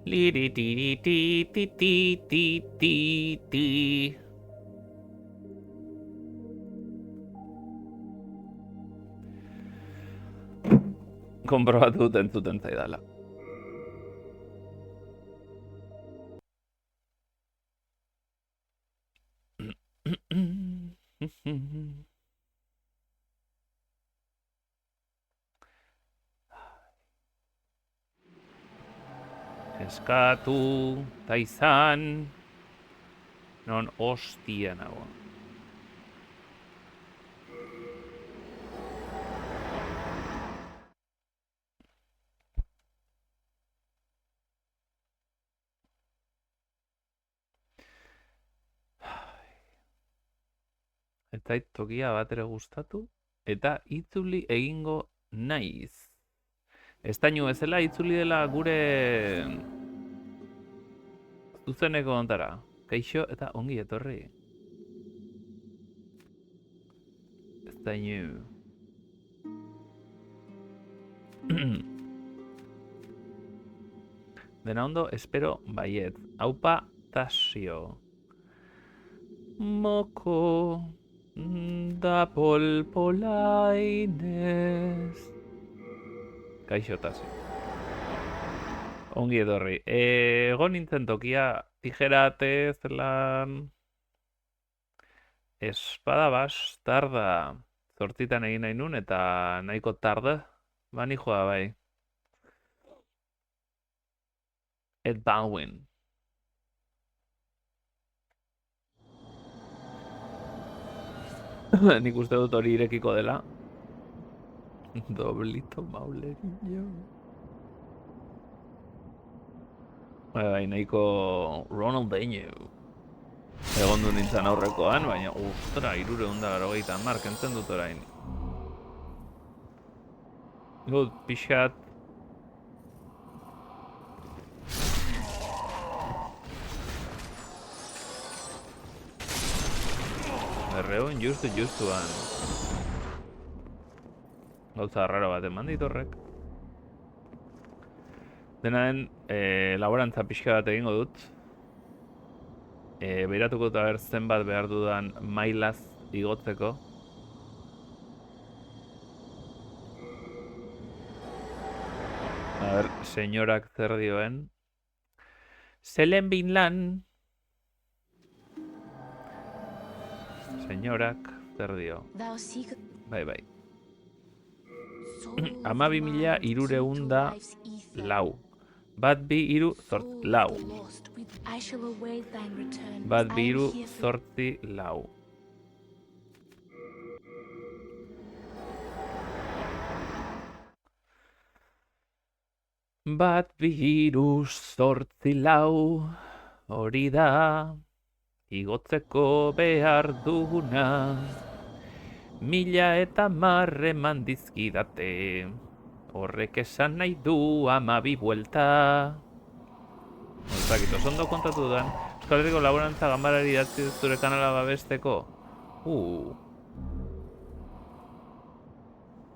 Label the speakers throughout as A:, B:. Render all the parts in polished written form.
A: Liri tiri ti ti ti ti ti ti. Konprobatu dut entzuten zaidala. Eskatu ta izan non hostia nago. Ez zait tokia batere gustatu eta itzuli egingo naiz. Estainu bezala itzuli dela gure zuzeneko ontara. Kaixo eta ongi etorri. Estainu. Dena ondo, espero baiet. Aupa tasio. Moko da polpolainez. Kaixo tasio. Ongi etorri. Egon nintzen tokia tijerate zelan espada bastarda zortzitan egin nahi nun eta nahiko tarde bani joa bai. Ed Baldwin. Nik uste dut hori irekiko dela. Doblito mauleriño. Bai, nahiko Ronaldinho. Egon du nintzen aurrekoan, baina ostra, 380 kentzen dut orain. Gut, pixat. Berreun justuan. Gauza raro bat eman dit horrek. Dena den, laborantza pixka bat egingo dut. Beiratuko eta ber zenbat behar dudan mailaz igotzeko. A ber, senyorak zer dioen. Zelen bin lan. Senyorak zer dio. Bai. 12.304 Bat bi iru zortzi lau. Bat bi iru zortzi lau. Bat bi iru zortzi lau. Hori da igotzeko behar duguna. 1010 eman dizkidate. Horrek esan nahi du 12 buelta. Ezakito, ondo kontatu dudan. Euskal Herriko Laborantza Ganbarari idatzi zure kanala babesteko.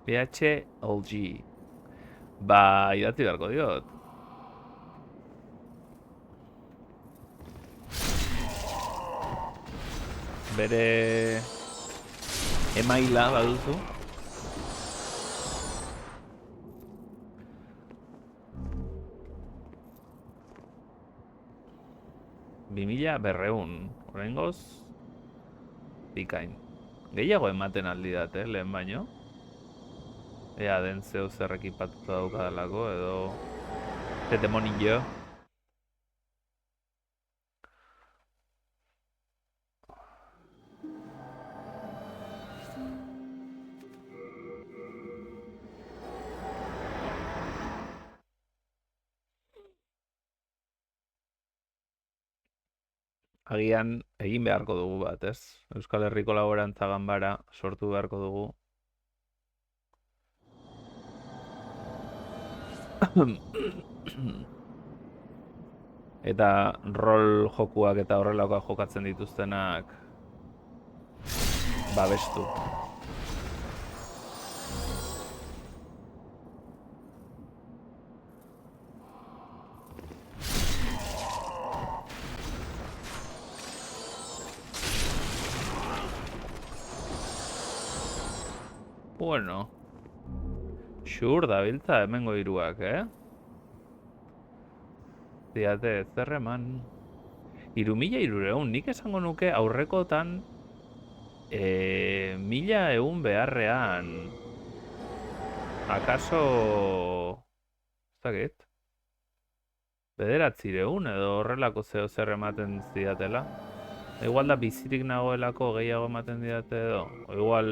A: PHLG. Ba, idatzi beharko diot. Bere emaila baduzu. Bimila berreun. Horrengoz, bikain. Gehiago ematen aldi dat, lehen baino. Ea den zeu zer ekipatuta daukadalako, edo demonillo. Agian egin beharko dugu bat, ez? Euskal Herriko Laborantza Ganbara sortu beharko dugu. Eta rol jokuak eta horrelakoak jokatzen dituztenak babestu. bueno. Xur dabiltza hemengo hiruak, Ziate zer eman. 3.300, nik esango nuke aurrekotan 1.100 beharrean. Akaso... Zagit? 900 edo horrelako zeo zer ematen zidatela. Igual da bizirik nagoelako gehiago ematen didate edo. O igual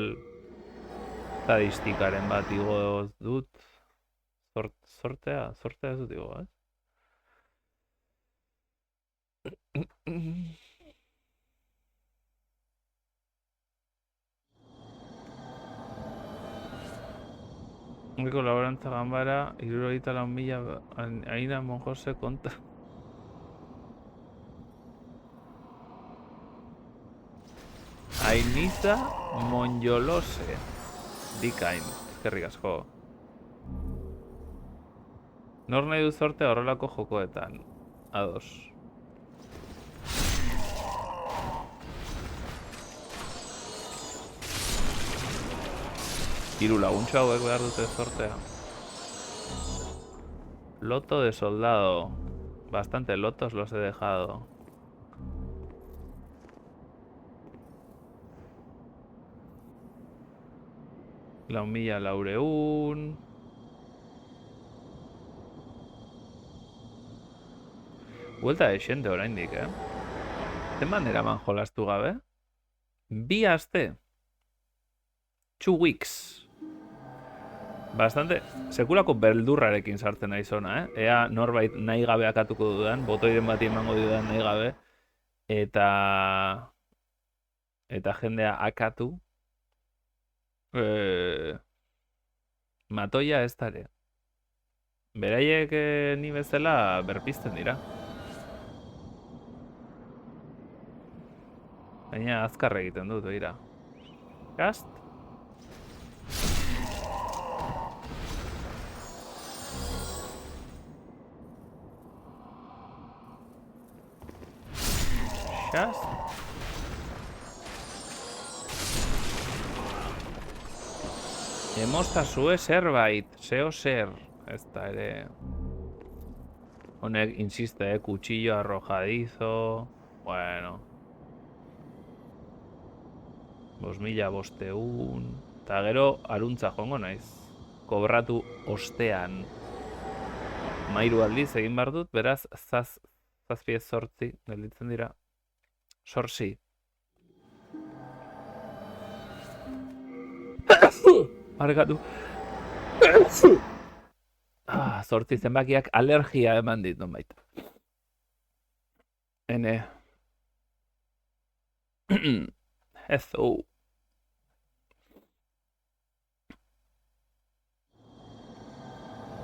A: estadistikaren bat igo dut. Sortea ez dut igo, Uniko laborantza ganbara, 74.000 Aina Monjose konta. Ainiza Monjolose. Dikain, eskerrik asko. Nor nahi du zorte horrelako jokoetan. Ados. Hiru laguntxo hauek behar dute zortea. Loto de soldado. Bastante lotos los he dejado. La humilla laureun. Vuelta de xente oraindik, Zeman eraman jolastu gabe? 2 aste. 2 weeks. Bastante, sekulako beldurrarekin sartzen naiz ona, Ea norbait nahi gabe akatuko dudan, botoiren bati emango dudan nahi gabe, eta jendea akatu. Matoia ez dare. Beraiek ni bezala berpizten dira. Baina azkar egiten dut, begira. Cast. Cast. Emostazue zerbait, zeo zer. Ez da ere... Honek insiste, cuchillo arrojadizo... Bueno... 5.500... Eta gero aruntza joango naiz. Kobratu ostean. Mairu aldiz egin behar dut, beraz, zazpiez sortzi, gelditzen dira. Sortzi. Markatu. Zortzi zenbakiak alergia eman dit, non baita. Hene. Ezo.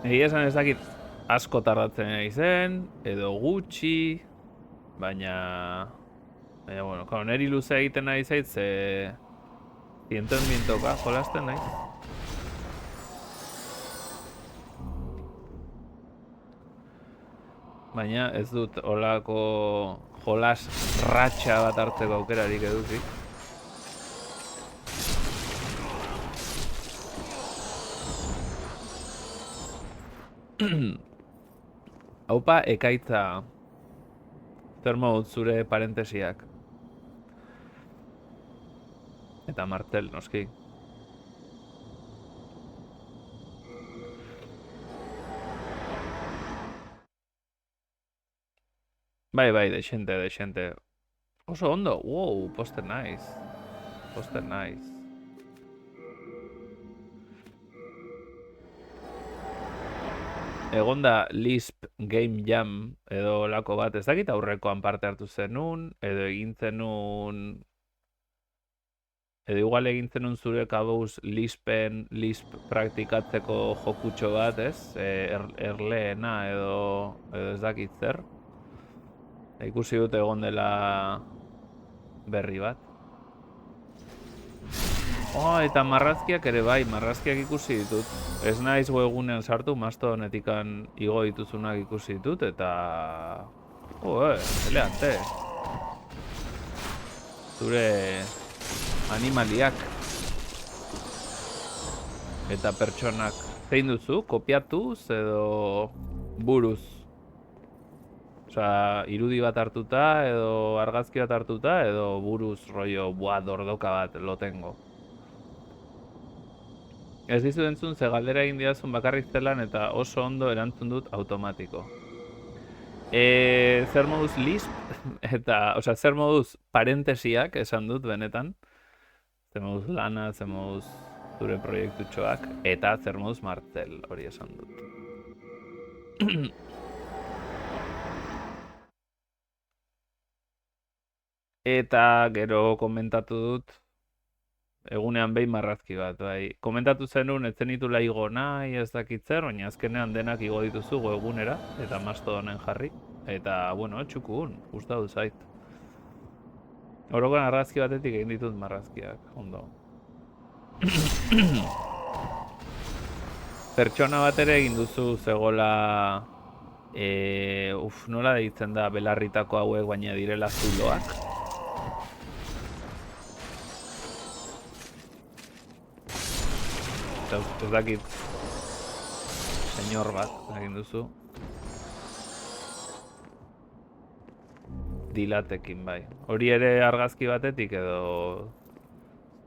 A: Egia esan ez dakit asko tardatzen naizen, edo gutxi, baina, bueno, neri luze egiten nahi zait, ze zientoen bintoka jolasten naiz. Baina ez dut olako jolas ratxa bat hartzeko aukerarik eduki. Haupa ekaitza. Zer modut zure parentesiak. Eta martel, noski. Bai, dexente. Oso ondo, wow, poster nice. Poster nice. Egonda Lisp Game Jam edo lako bat, ez dakit aurrekoan parte hartu zenun, edo egin zenun... Edo igual egin zenun zure kabuz Lisp praktikatzeko jokutxo bat, ez? Erleena edo ez dakit zer. Ikusi dut egon dela berri bat. Eta marrazkiak ere bai, marrazkiak ikusi ditut. Ez naiz webgunean sartu, Mastodonetikan igo dituzunak ikusi ditut, eta... eleante. Zure animaliak. Eta pertsonak zein duzu, kopiatuz edo buruz? Osea, irudi bat hartuta edo argazki bat hartuta edo buruz rollo, dordoka bat lo tengo. Ez dizu entzun ze galdera egin didazun bakarrik zelan eta oso ondo erantzun dut automatiko. Zer moduz Lisp eta, osea, zer moduz parentesiak esan dut benetan. Zer moduz lana, zer moduz zure proiektutxoak, eta zer moduz Martzel, hori esan dut. Eta gero komentatu dut, egunean behin marrazki bat, bai. Komentatu zenun, ez zenitula igo nahi, ez dakitzer, baina azkenean denak igo dituzu egunera, eta Mastodonen jarri. Eta, bueno, txukun, gustatu zait. Orokoan argazki batetik egin ditut marrazkiak, ondo. Pertsona bat ere egin duzu zegola, nola deitzen da belarritako hauek baina direla zuloak. Ez dakit senyor bat egin duzu. Dilatekin bai. Hori ere argazki batetik edo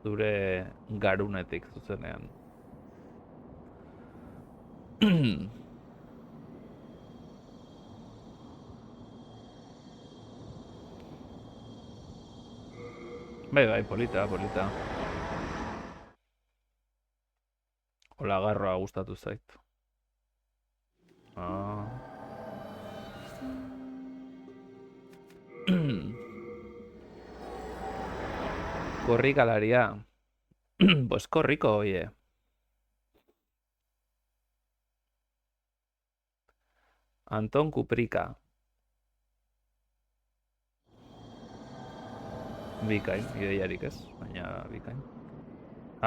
A: zure garunetik zuzenean. Bai, polita. Hola, garroa gustatu zait. Korrikalaria. Pues korriko, oie. Anton Kuprika. Bikain, ideiarik ez, baina bikain.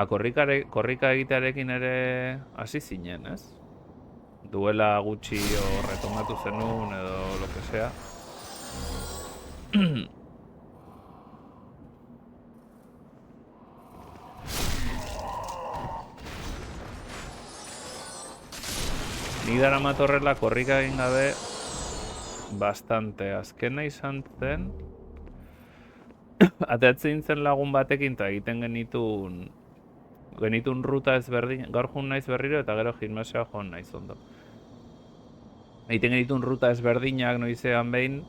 A: Korrika egitearekin ere hasi zinen, ez? Duela gutxi retomatu zenun edo lo que sea. Ni daramat horrela korrika egin gabe bastante. Azkena izan zen ateatzen zen lagun batekin eta egiten genitun ruta ezberdin, gaur joan naiz berriro eta gero gimnasioa joan naiz ondo. Egiten genitun ruta ezberdinak noizean behin,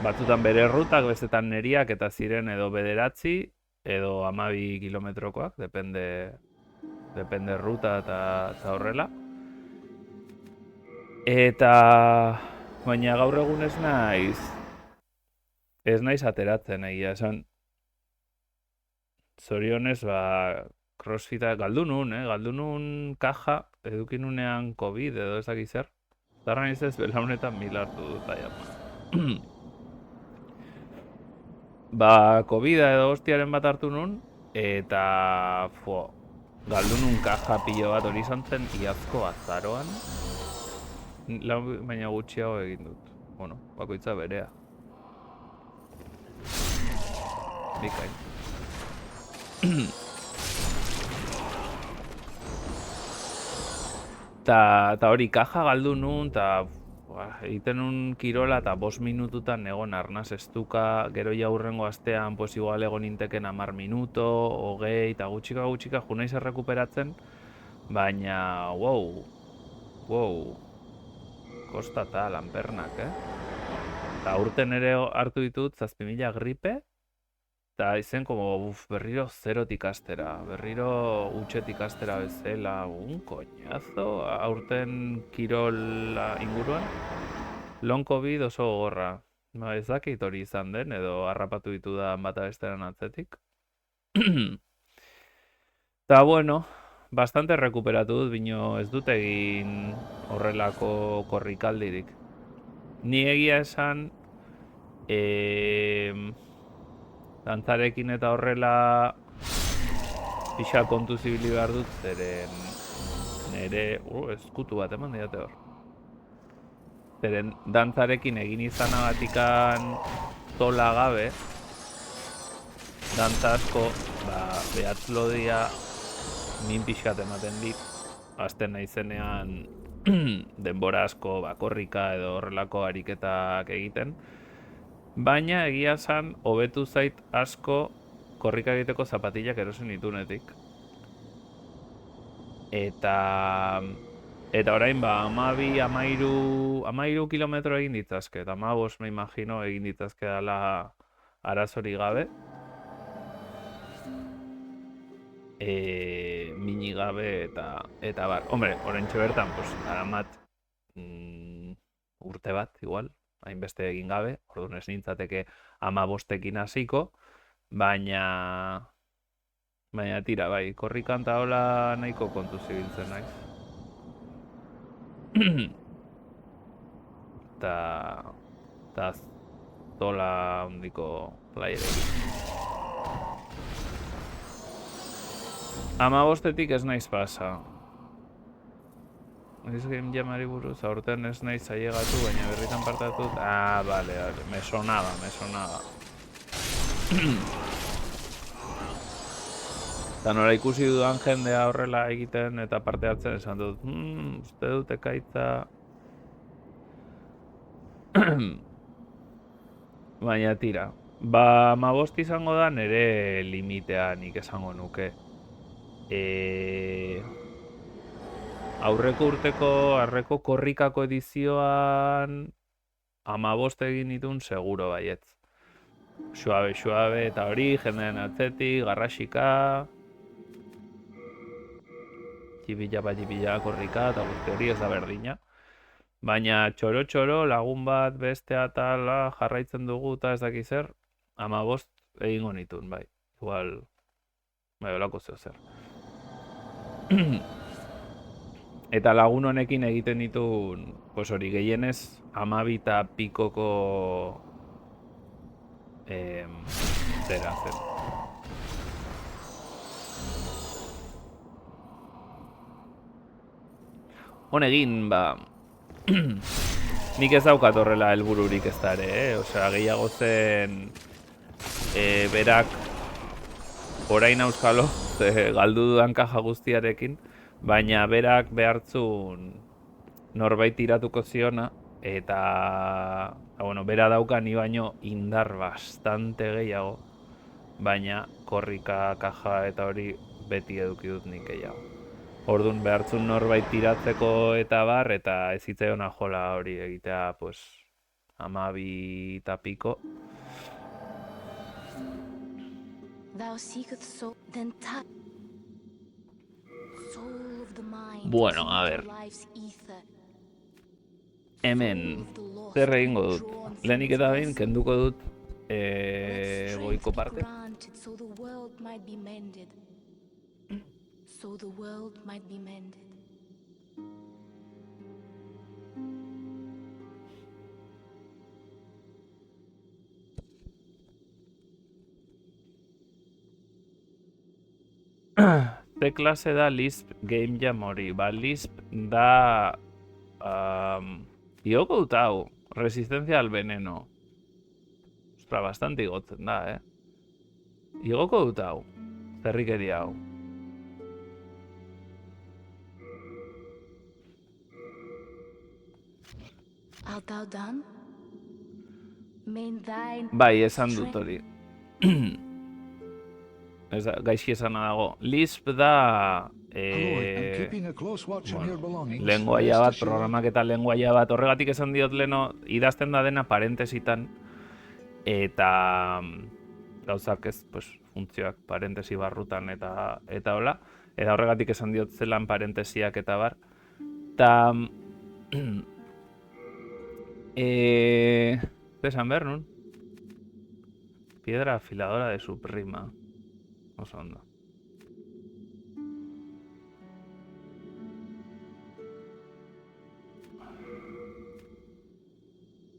A: batzutan bere rutak, bestetan neriak eta ziren edo 9 edo 12 kilometrokoak, depende ruta eta horrela. Eta baina gaur egun ez naiz ateratzen egia esan. Zorionez, crossfita galdu nun kaja, edukinunean COVID edo ez dakiz zer. Zarra naiz ez belaunetan 1000 hartu dut aiama. COVID edo hostiaren bat hartu nun, eta galdu nun kaja pilo bat hori izan zen iazko azaroan. Baina gutxiago egin dut. Bueno, bakoitza berea. Bikain. Ta hori kaja galdu nun, eta egiten nun kirola eta 5 minututan egon arnaz estuka, gero jaurrengo astean, pues igual egon inteken 10 minuto, 20, eta gutxika jo naiz errekuperatzen, baina, wow, kostata lanpernak, Eta urten ere hartu ditut 7.000 gripe, eta izen berriro zerotik astera, berriro utxetik astera bezala, koñazo, aurten kirola inguruan. Long COVID oso gogorra. Ez dakit hori izan den, edo harrapatu ditu da bata besteran atzetik. Eta bueno, bastante rekuperatu dut, bino ez dut egin horrelako korrikaldirik. Ni egia esan, dantzarekin eta horrela pixa kontu zibili behar dut, zeren nire, eskutu bat eman diate hor. Zeren dantzarekin egin izanagatikan tola gabe, dantza asko, behatz lodia min pixkat ematen dit, azten naizenean denbora asko korrika edo horrelako ariketak egiten. Baina egia esan, hobetu zait asko korrika egiteko zapatillak erosen ditunetik. Eta orain, 12-13 kilometro egin ditzazke, eta 15, me imagino, egin ditzazke dala arazori gabe. Mini gabe eta bar. Hombre, oraintxe bertan, pues, aramat urte bat, igual, hainbeste egin gabe, orduan ez nintzateke 15ekin hasiko, baina tira, bai, korrikan eta hola nahiko kontu zibiltzen naiz. Eta zola handiko playerekin. 15etik ez naiz pasa. Ez game jamari buruz, aurten ez naiz ailegatu, baina berritan partatut. Vale, me sonaba. Eta nola ikusi dudan jendea horrela egiten eta parte hartzen esan dut, uste dut ekaitza. Baina tira. 15 izango da nere limitea nik esango nuke. Aurreko korrikako edizioan 15 egin ditun seguro baietz. Suabe eta hori, jendeen atzetik, garrasika. Jibila korrika eta guzti hori ez da berdina. Baina txoro lagun bat bestea tala jarraitzen dugu eta ez dakiz zer, 15 egingo nitun, bai. Igual, bai, olako zeo zer. Eta lagun honekin egiten ditun, pues hori gehienez 12 eta pikoko zera zen. Honegin, nik ez daukat horrela helbururik ez da ere, osea, gehiago zen berak orain auskalo, galdu dudan kaja guztiarekin, baina berak behartzun norbait tiratuko ziona, eta, bueno, bera dauka ni baino indar bastante gehiago, baina korrika, kaja eta hori beti eduki dut nik gehiago. Orduan behartzun norbait tiratzeko eta bar, eta ez zitzaiona jola hori egitea, pues, 12 eta piko. Bueno, a ver. Hemen, zer egingo dut. Lehenik eta behin, kenduko dut goiko parte. So the world might be mended. Ze klase da Lisp Game Jam hori? Lisp da... Ioko dut hau, resistencia al veneno. Ostra, bastante igotzen da, Igoko dut hau, zerrikeria hau. Bai, esan dut hori. Gaixi esana dago. Lisp da... lenguaia bat, programak eta lenguaia bat. Horregatik esan diot leno, idazten da dena parentesitan. Eta... gauzak ez, pues, funtzioak parentesi barrutan eta hola. Eta horregatik esan diot zelan parentesiak eta bar. Eta... esan behar nun? Piedra afiladora de su prima. Oso ondo.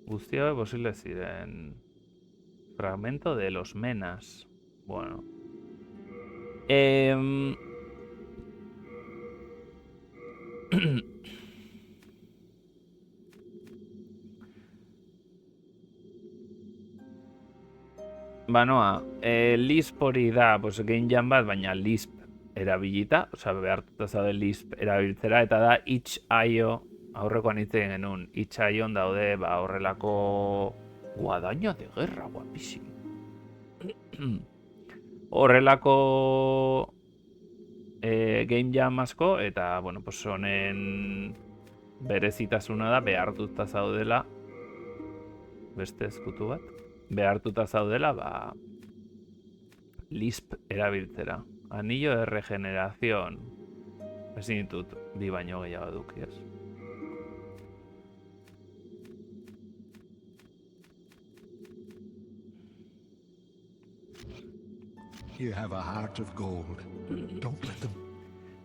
A: Guztia posible ziren. Fragmento de los menas. Bueno. Banoa, Lisp hori da, pues, Game Jam bat, baina Lisp erabilita, osea, behartuta zaude Lisp erabiltzera, eta da itch.io, aurrekoan hitz egin genuen, itch.io daude, ba, horrelako guadaña de guerra, guapísimo. Horrelako game jam asko, eta, bueno, pues honen berezitasuna da, behartuta zaudela, beste ezkutu bat, behartuta zaudela, ba, Lisp erabiltzera. Anillo de regeneración. Ezin ditut, bi baino gehiago eduki, ez?
B: You have a heart of gold. Don't let them.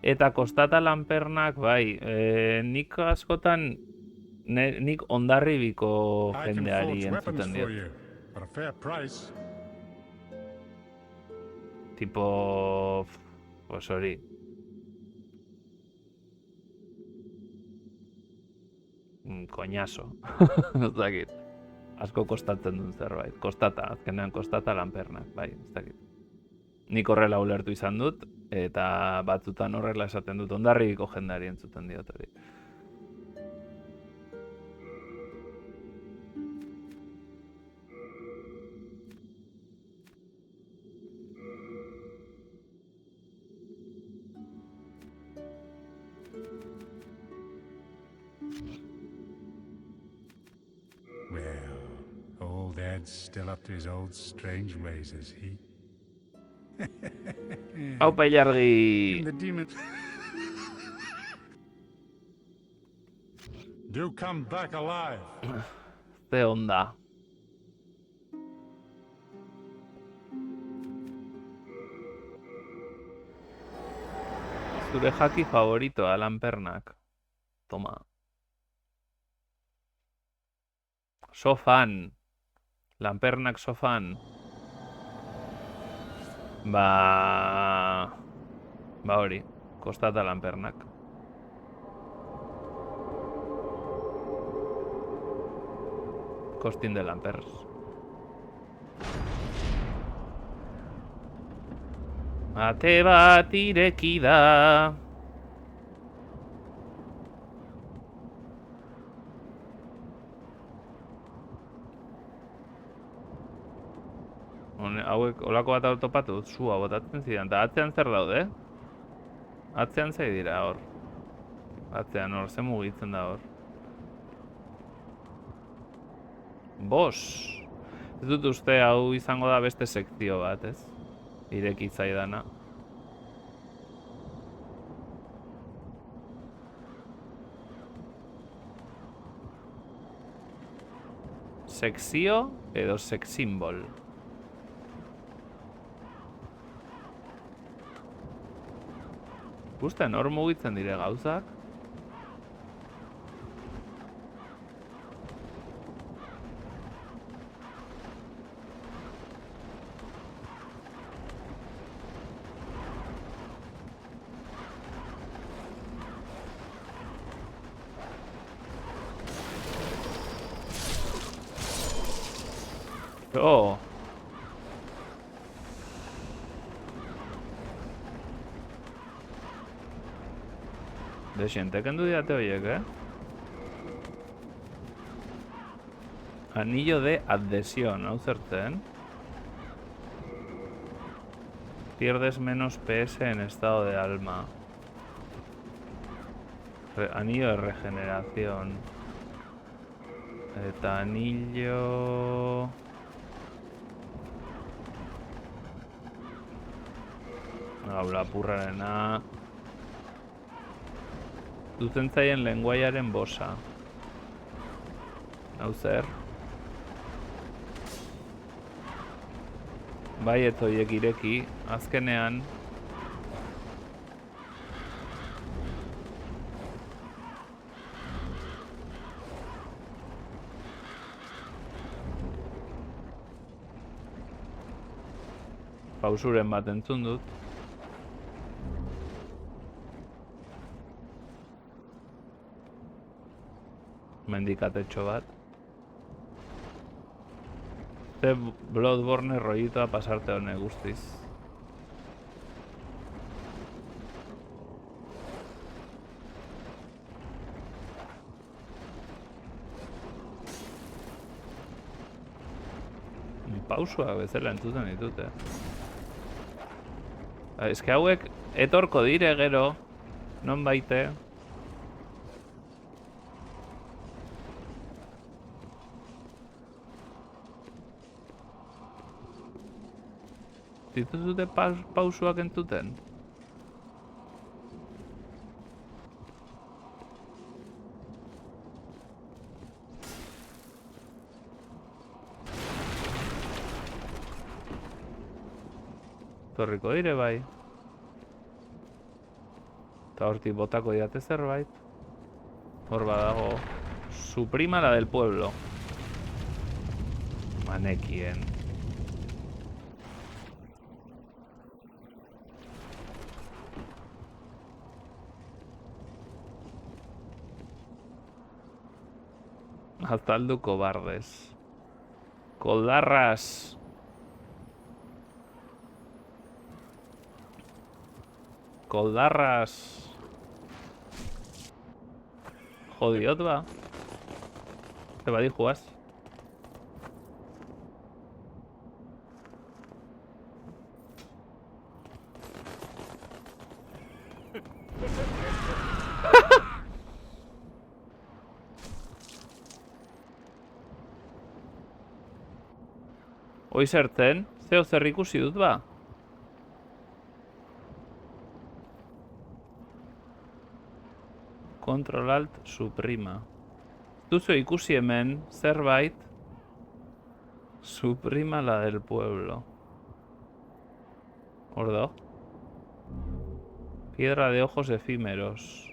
A: Eta kostata lanpernak, bai, nik askotan, nik ondarribiko jendeari entzuten diot.
B: At a fair price.
A: Tipo, pues hori. Koñazo. Ez dakit. Asko kostatzen duen zerbait. Kostata, azkenean kostata lanpernak, bai, ez dakit. Nik horrela ulertu izan dut, eta batzutan horrela esaten dut, ondarribiko jendeari entzuten diot hori.
B: Well, old Ed's still up to his old strange ways, is he?
A: Aupa ilargi!
B: The demon. Do come back alive.
A: Ze onda. Zure jaki favoritoa, lanpernak. Toma. Sofan. Lanpernak sofan. Ba hori, kostata lanpernak. Costin de lampers. Ate bat ireki da. Hauek olako bat autopatu, zua botatzen zidan, eta atzean zer daude? Atzean zei dira hor. Atzean hor, ze mugitzen da hor. Bos! Ez dut uste hau izango da beste sekzio bat, ez? Ireki zaidana. Sekzio edo seksimbol. Ikusten hor mugitzen dire gauzak. Oh. Desiente kendu diate horiek, Anillo de adhesión, hau zertzen. Pierdes menos PS en estado de alma. Anillo de regeneración. Eta anillo... Hau lapurrarena... Dutzen zaien lenguaiaren bosa. Hau zer? Bai ez horiek ireki, azkenean... Pausuren bat entzun dut. Mendikatetxo bat. Ze Bloodborne rollitoa pasarte hone guztiz. pausua bezala entzuten ditut, Ez que hauek etorko dire gero, non baite. Dituzute pausuak entzuten? Torriko dire bai. Eta hortik botako diate zerbait. Hor badago. Suprima la del pueblo. Manekien. Azaldu cobardes. Koldarras. Koldarras. Jodiot ba. Te va a jugas. Hoi zertzen, zeo zer ikusi dut ba. Control Alt Suprima. Duzu ikusi hemen zerbait. Suprima la del pueblo. Ordo. Piedra de ojos efímeros.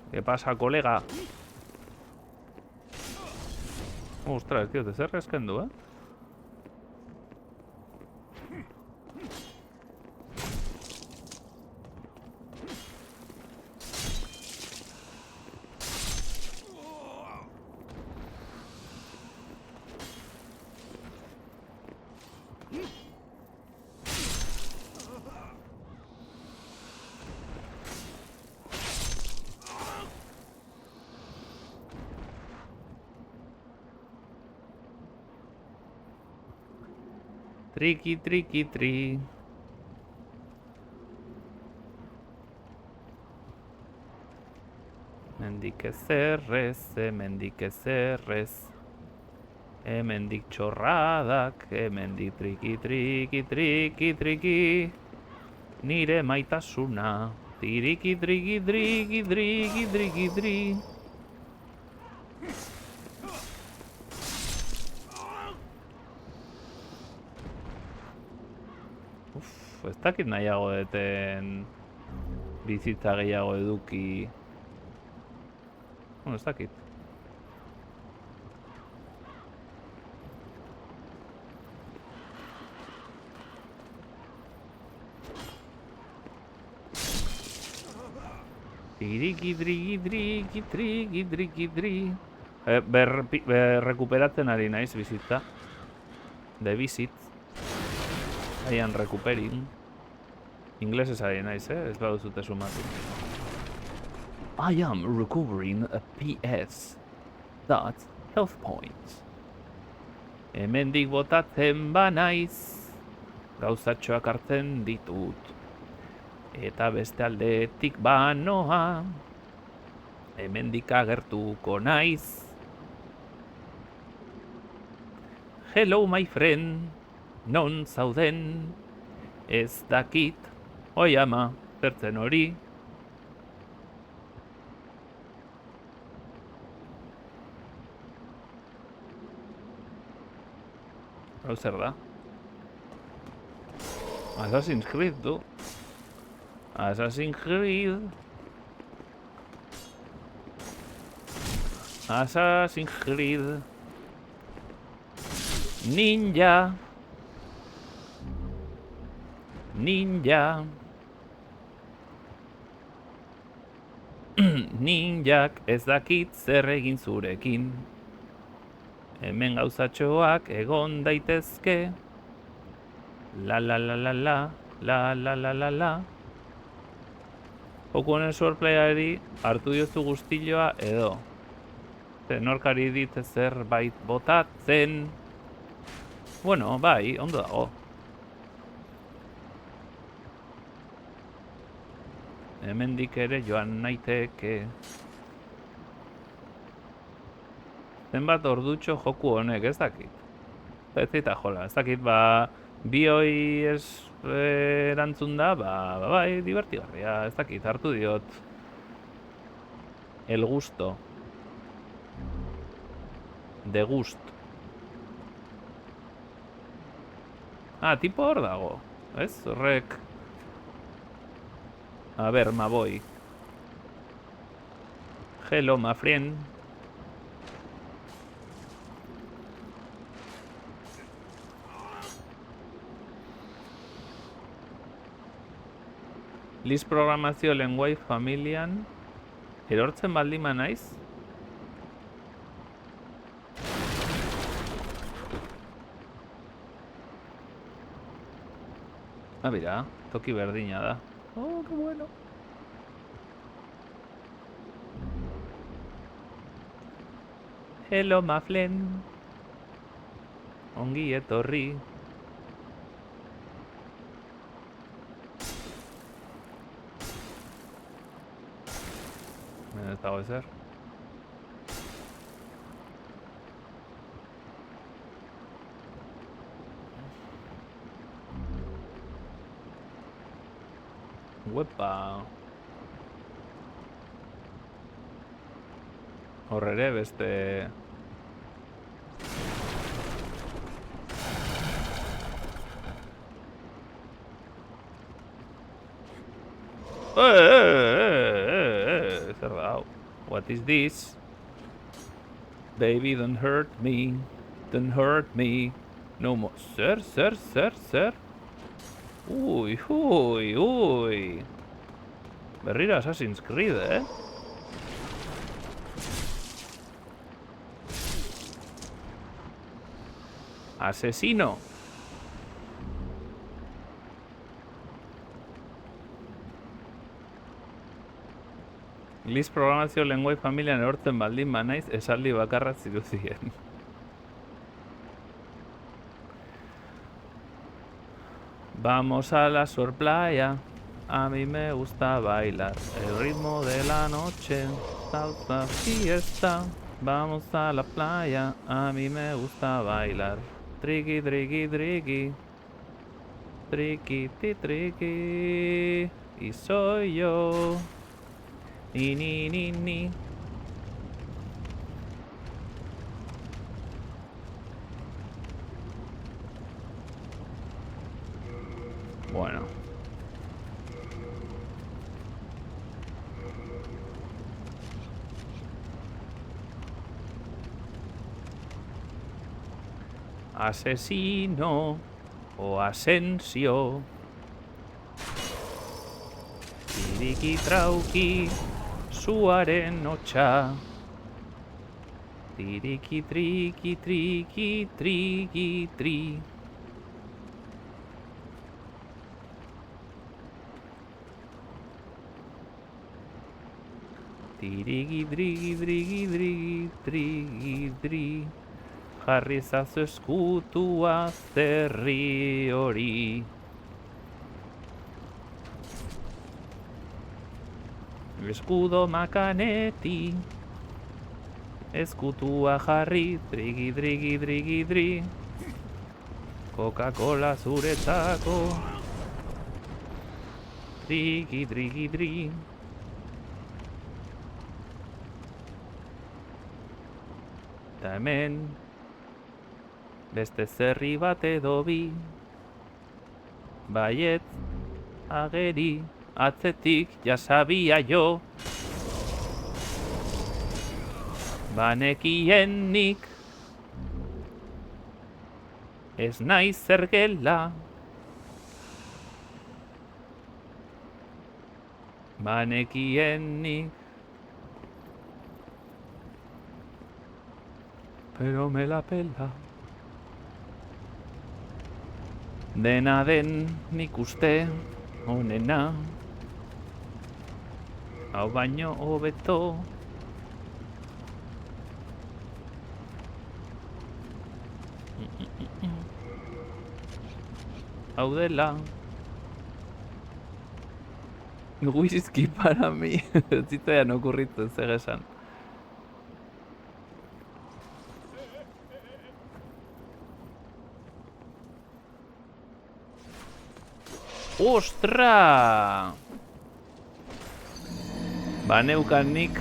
A: ¿Qué pasa, colega? Ostras, tío, te estás rascando, Triki, triki, tri. Hemendik ezerrez, hemendik ezerrez. Hemendik txorradak, hemendik triki, triki, triki, triki. Nire maitasuna. Tiriki, triki, triki, triki, triki, tri. Ez dakit nahiago deten bizitza gehiago eduki. Bueno, ez dakit. Triki, triki, triki, triki, triki, tri. Rekuperatzen ari naiz bizitza. De visit. I am recuperating. Inglesez ari naiz, ez baduzute sumatu. I am recovering a PS. That's health points. Hemendik botatzen banaiz. Gauzatxoak hartzen ditut. Eta beste aldetik banoa. Hemendik agertuko naiz. Hello my friend. Non zauden, ez dakit, oi ama, zertzen hori. Hau zer da? Assassin's Creed, du. Assassin's Creed. Assassin's Creed. Ninja. Ninja. Ninjak ez dakit zer egin zurekin. Hemen gauzatxoak egon daitezke. La la la la la, la la la la la. Joku honen swordplayari hartu diozu guztilloa edo. Norkari dit zerbait botatzen. Bueno, bai, ondo dago. Hemendik ere joan naiteke. Zenbat ordutxo joku honek, ez dakit. Ez zita jola, ez dakit, bi hoi erantzun da, bai, divertigarria, ez dakit, hartu diot. El gusto. De gust. Tipo hor dago, ez? Horrek. A ver, ma voy. Hello, my friend. List programazio lenguai familian. Erortzen baldima naiz? Mira, toki berdina da. Oh, qué bueno. Hello, my friend. Ongi etorri. Ez dago ezer. Uepa. Hor ere beste... Zer da hau? What is this? Baby, don't hurt me. Don't hurt me. No more. Zer? Uy. Berriro Assassin's Creed, Asesino. List programazio lenguai familian erortzen baldin banaiz esaldi bakarra zirudien. Vamos a la surplaya, a mí me gusta bailar, el ritmo de la noche, salsa fiesta. Vamos a la playa, a mí me gusta bailar, triqui, triqui, triqui, triqui, triqui, y soy yo, ni. Bueno. Asesino o Asensio. Tiriki trauki zuaren hotxa. Tiriki triki triki triki tri. Tirigi drigi drigi drigi drigi dri. Jarri zazu eskutua zerri hori. Eskudo makaneti. Eskutua jarri drigi drigi drigi dri. Coca-Cola zuretzako. Drigi drigi dri. Eta hemen beste zerri bat edo bi. Baiet ageri atzetik jasabia jo. Banekien nik ez naiz zergela. Banekien nik pero me la pela. Dena den nik uste onena. Hau baino hobeto. Hau dela. Whisky para mí. Zitzaidan okurritzen zer esan. Ostra! Baneukan nik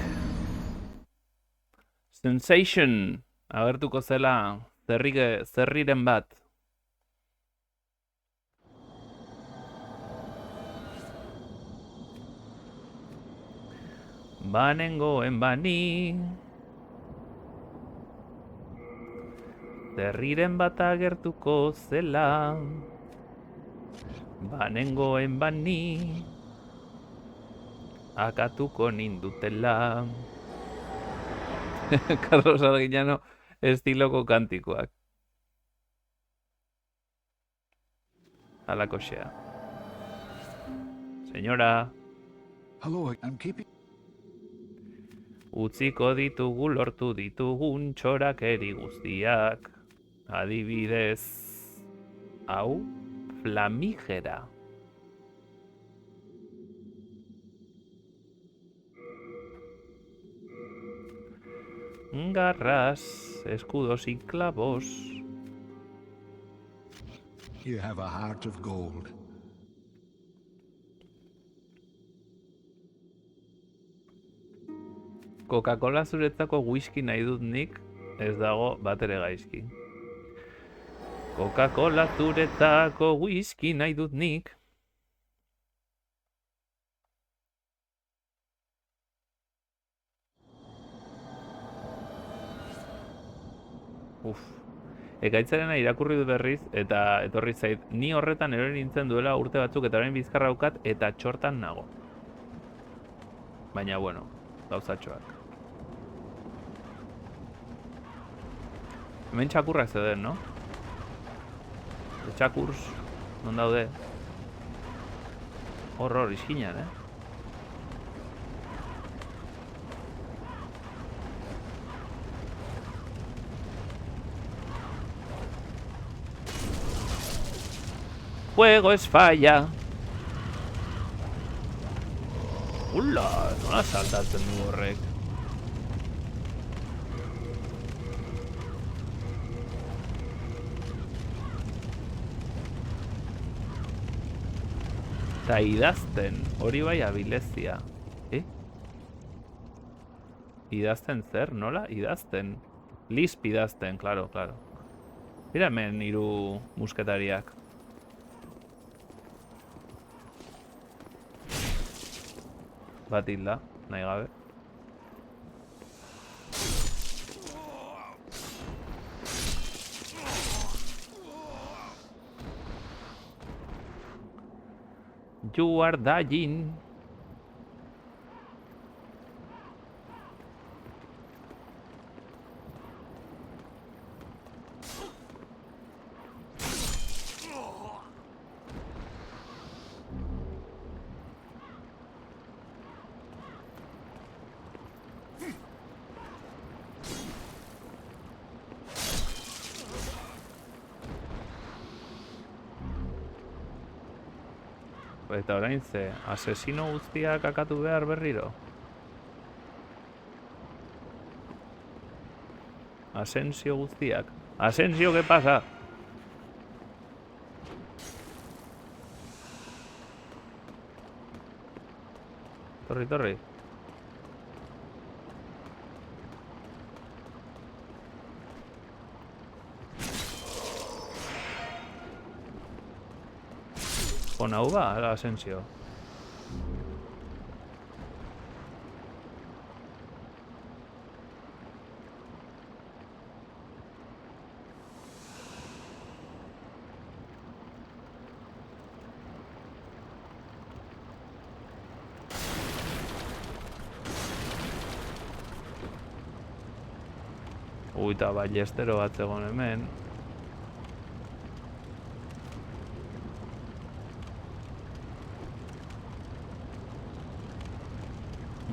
A: Sensation agertuko zela zerriren bat. Banengoen bani zerriren bat agertuko zela. Banengoen bani akatuko nindutela. Carlos Arguiñano estiloko kantikoak. Alakoxea. Señora.
B: Hello, I'm keeping...
A: Utziko ditugu lortu ditugun txorakeri guztiak. Adibidez, hau, flamigera. Garras, escudos y clavos.
B: You have a heart of gold.
A: Coca-Cola zuretzako whisky nahi dut nik, ez dago batere gaizki. Coca-Cola zuretzako whisky nahi dut nik. Ekaitzarena irakurri du berriz eta etorri zait. Ni horretan erori nintzen duela urte batzuk eta orain bizkarra daukat eta txortan nago. Baina bueno, gauzatxoak. Hemen txakurrak zeuden, no? Txakurs, non daude? Hor, iskinan, Fuego es falla. Ula, nola saltatzen du horrek. Eta idazten, hori bai abilezia. Idazten zer, nola? Idazten. Lisp idazten, claro. Mira hemen hiru musketariak. Bat hilda, nahi gabe. You are dying. Eta orain ze, asesino guztiak akatu behar berriro? Asensio guztiak. Asensio, ¿qué pasa? Torri. Ona hau ba, Asensio. Eta ballestero bat zegoen hemen.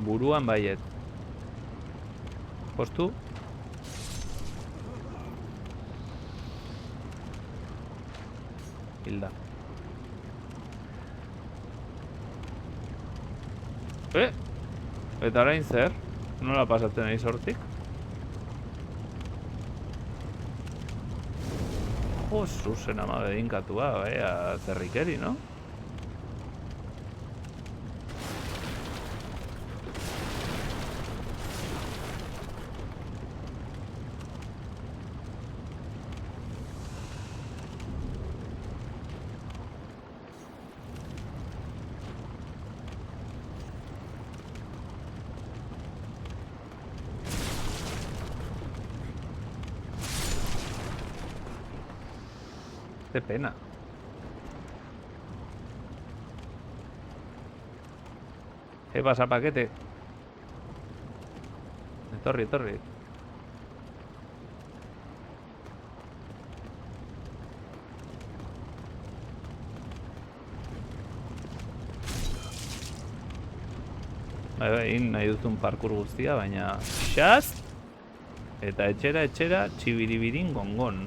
A: Buruan baiet. Postu. Hilda. Eta orain zer? Nola pasatzen ari sortik? Jo, zuzen ama bedinkatua, zerrikeri, no? Qué pena. ¿Qué pasa, paquete? Etorri, etorri. Egin nahi duzun parkur guztia, baina xaz eta etxera txibiribirin gongon.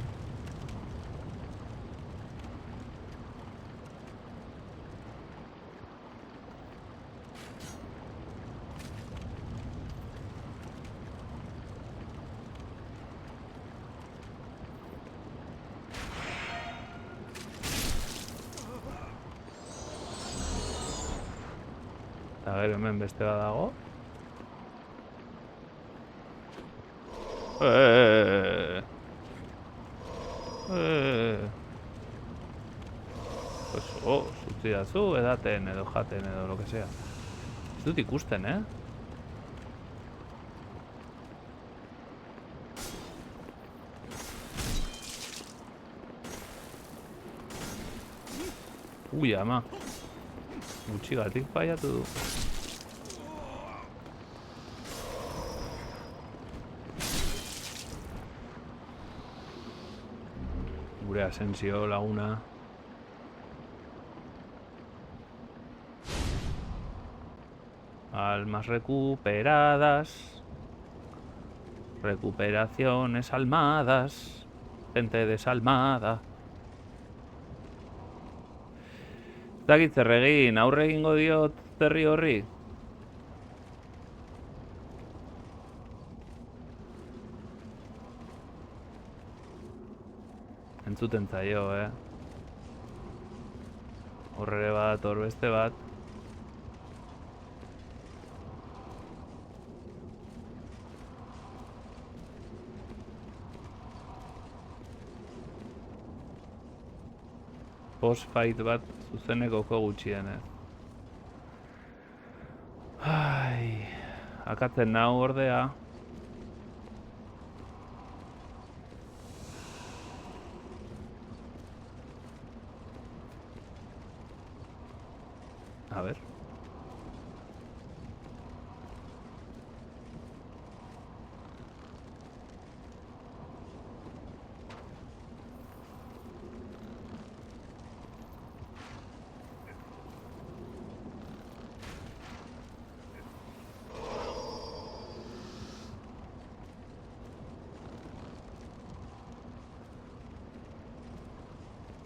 A: Eta gero hemen beste bat dago. Pues, zutzi dazu, edaten edo jaten edo lo que sea. Ez dut ikusten, Ui, ama. Gutxigatik faiatu du. Gure Asensio laguna. Almas recuperadas. Recuperaciones almadas. Gente desalmada. Zakit zer egin, aurre egingo diot zerri horri? Entzuten zaio, Horre bat, hor beste bat. Boss fight bat zuzenekoko gutxienez. Ai, akatzen nau ordea. A ver.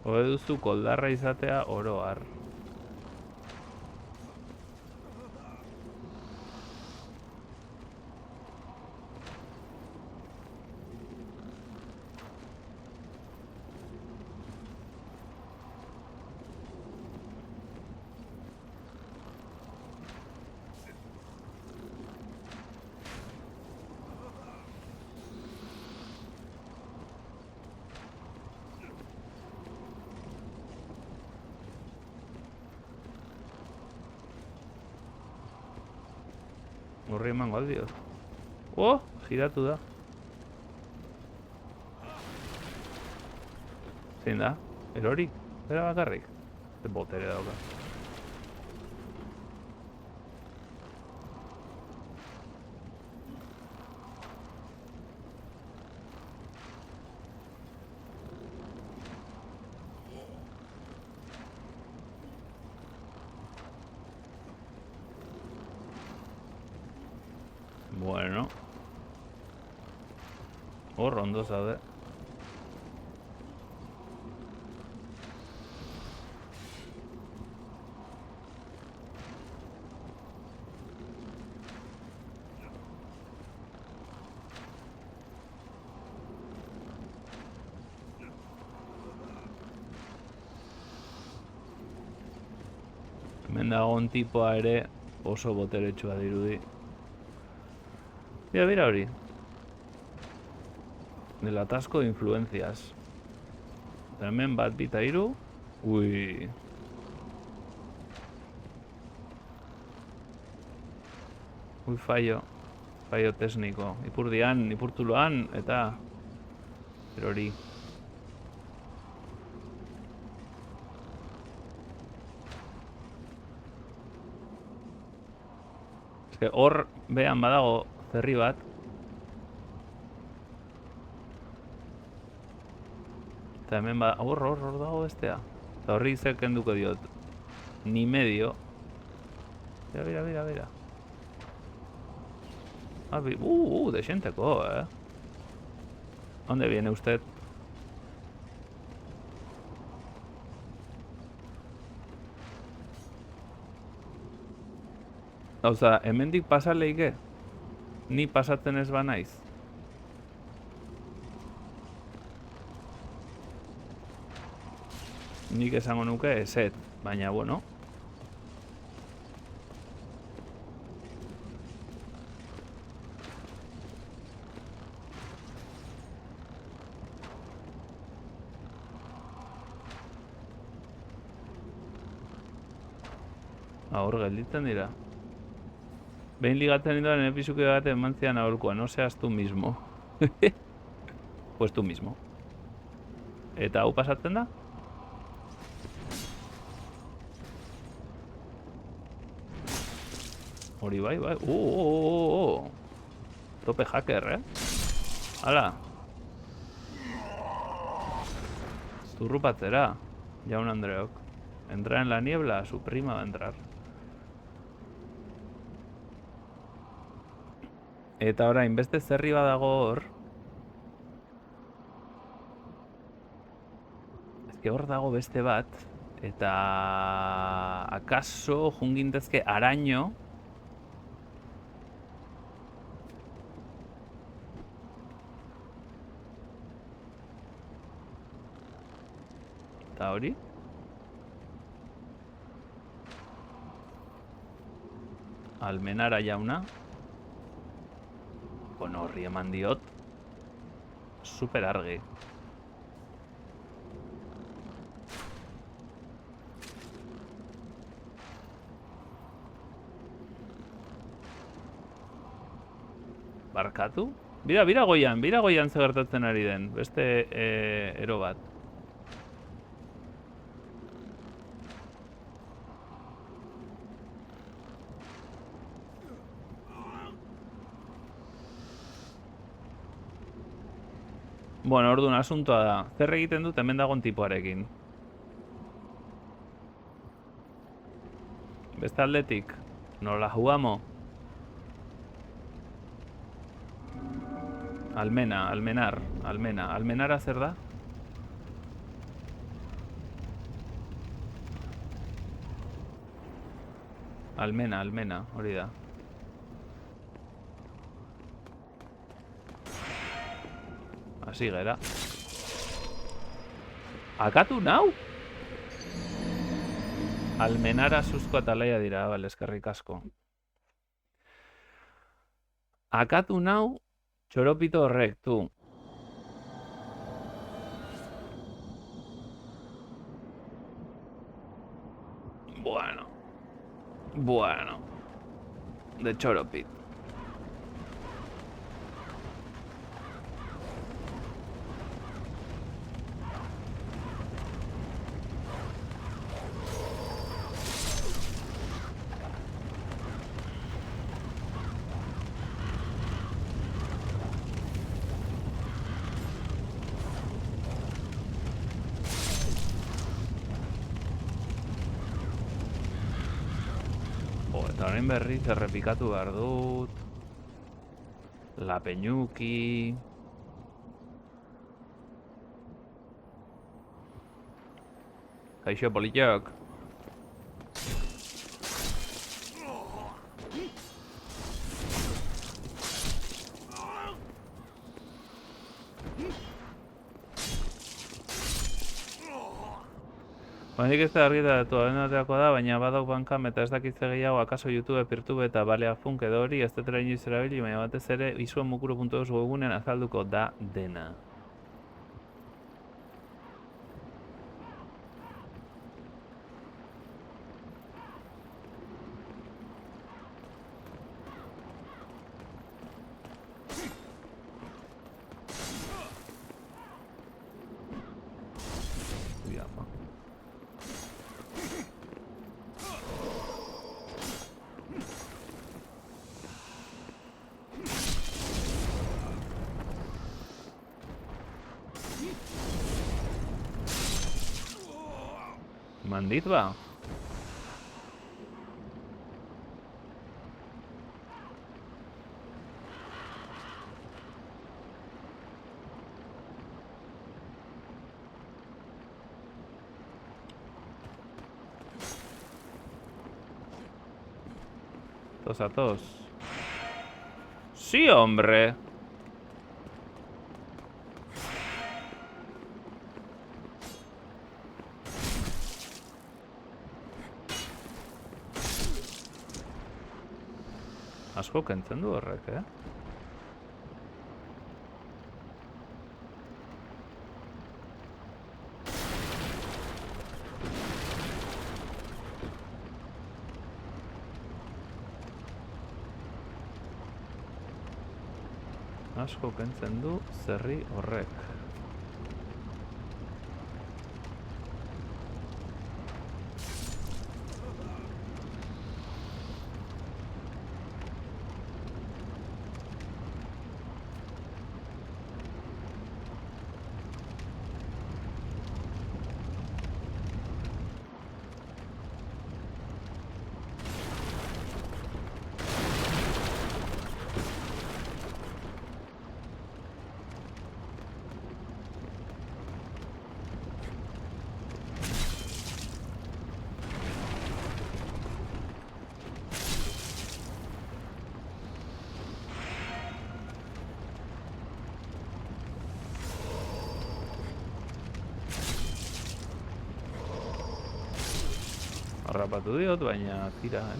A: Hobe duzu koldarra izatea oro har. Horri emango aldio. Giratu da. Zein da? Erori? Bera bakarrik? Zer botere dauka. Bueno. Hor, ondo zaude. Hemen dagoen tipoa ere oso boteretsua dirudi. Mira hori. Del atasco de influencias. Eta hemen bat, bita, hiru. Ui. Ui, fallo. Fallo tekniko. Ipurdian, ipurtuloan, eta... erori. Hor behan badago zerri bat. Eta hemen hor dago bestea. Eta horri zer kenduko diot. Ni medio. Bira. Dexenteko, ¿Dónde viene usted? Hauza, hemendik pasa leike? Ni pasatzen ez banaiz? Nik esango nuke eset, baina bueno. Hor gelditzen dira. Behin ligatzen ninduan epizuke bat eman zian aholkoa, no seas tú mismo. Pues tú mismo. Eta hau pasatzen da? Hori bai. Tope hacker, Hala. Zurrupatzera, jaun Andreok. Entra en la niebla, su prima va a entrar. Eta orain, beste zerri badago hor. Ez hor dago beste bat. Eta... akaso jungintezke araño. Eta hori? Almenara jauna. Bueno, horri eman diot. Super argi. Barkatu? Bira goian ze gertatzen ari den. Beste ero bat. Bueno, orduan asuntoa da. Zer egiten dut hemen dagoen tipoarekin? Beste aldetik. Nola jugamo? Almenara zer da? Almena, hori da. Hasi gera. Akatu nau? Almenara suzko atalaia dira, bale, eskerrik asko. Akatu nau, txoropito horrek, tu. Bueno. De choropit. Eta orain berriz errepikatu behar dut. La Peñuki. Kaixo Polillok. Honetik ez da argitaratu, abenduaterako da, baina badok bankam eta ez dakitze gehiago, akaso YouTube, Peertube eta Balea Funk edo hori, ez dutela inoiz erabili, baina batez ere, isuamukuro.eus webgunean azalduko da dena. Ui, ama. M'han dit, va. Tos a tos. ¡Sí, hombre! Asko kentzen du horrek, eh? Asko kentzen du zerri horrek. Harrapatu diot, baina tira, eh?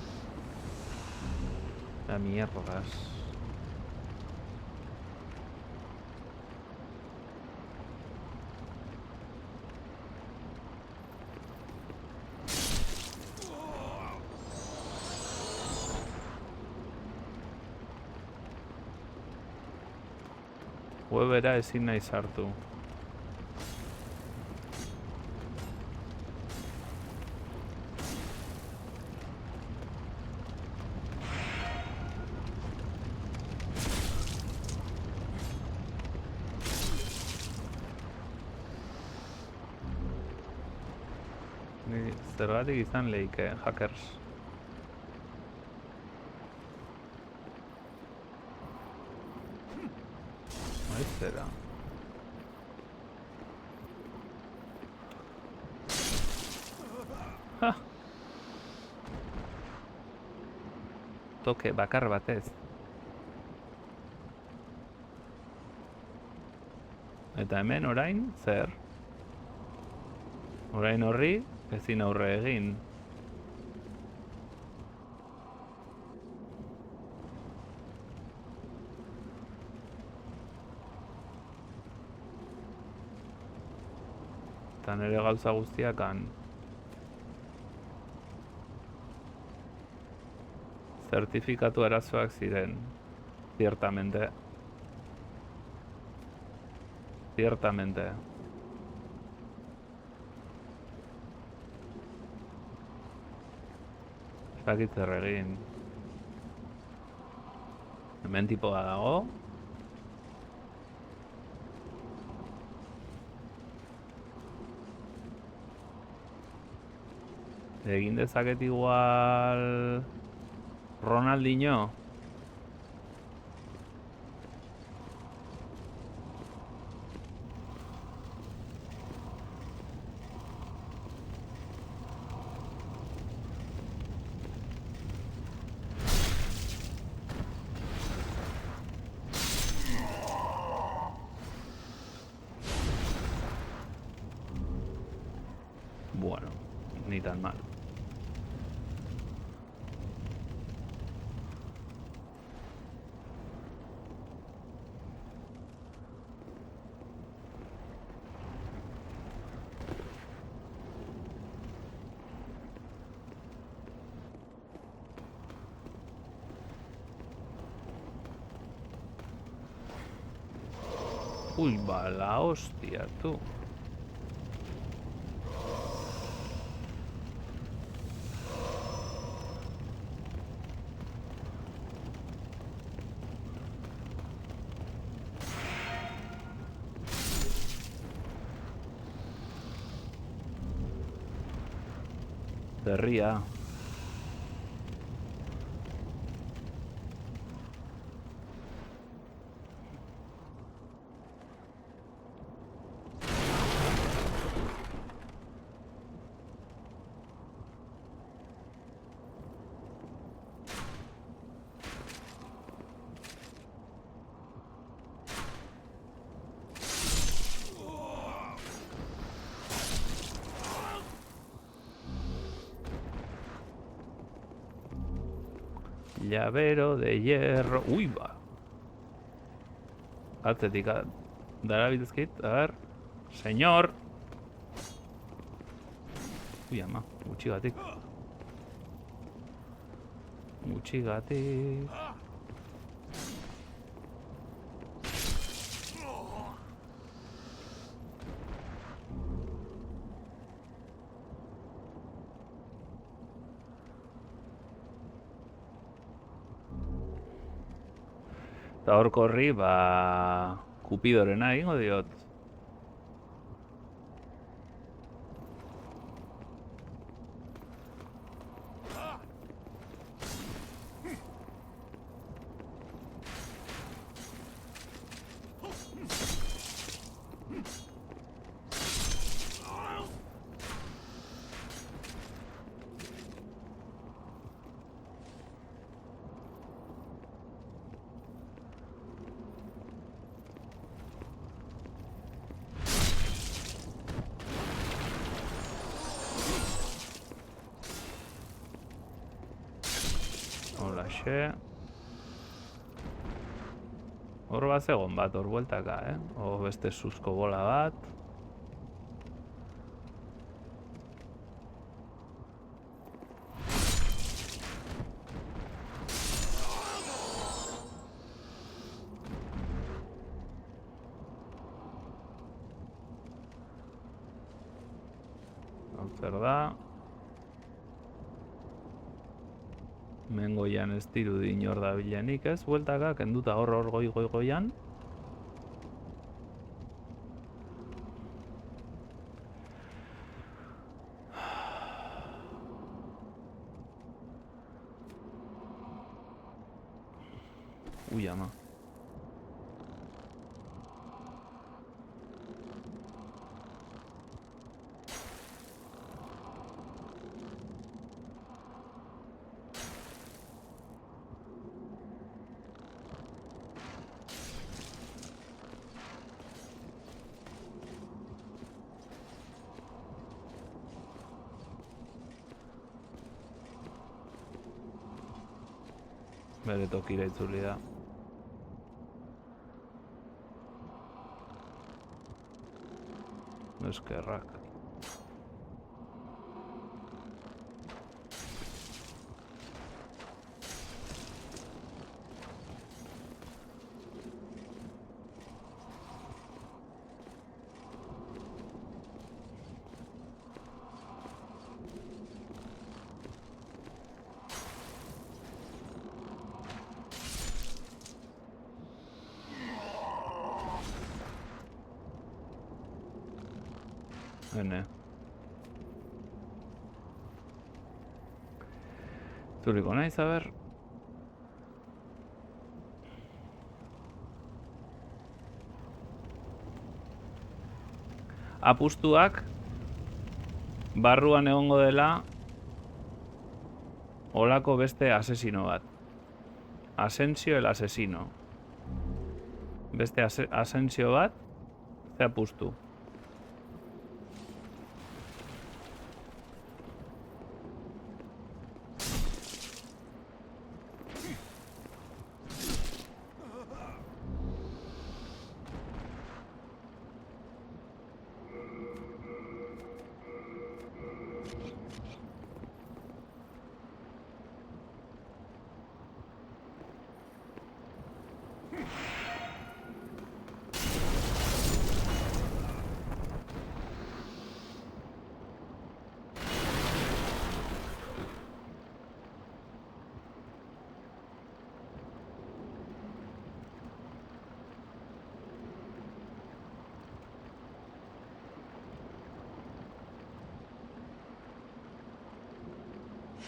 A: La mierdas. Webera ezin nahi sartu. Zergatik izan lehike, hackers. Ez zera. Ha! Toke bakar batez. Eta hemen orain, zer? Orain horri, ezin aurre egin. Eta nire gauza guztiak han. Zertifikatu arazoak ziren. Ciertamente. Ciertamente. Ez dakit zer egin. Hemen tipoa dago. Egin dezaket igual... Ronaldinho. ni tan mal. Uy, va la hostia, tú. De ría. Llavero de hierro. Uy, va. Atzetik. Darabiltzkit. A ver. Señor. Uy, ama. Gutxigatik. Gutxigatik. Eta hor korri, ba... Kupidorena egingo diot. Holaxe. Hor bat zegoen bat, hor bueltaka, O beste suzko bola bat. Hau zer da. Mengoian ez dirudi inor dabilenik, ez? Bueltaka, kenduta hor goi-goian. Ui, ama. Bere tokira itzuli da. Eskerrak. Hene. Zuriko naiz, a ber. Apustuak barruan egongo dela olako beste asesino bat. Asensio el asesino. Beste Asensio bat, ze apustu.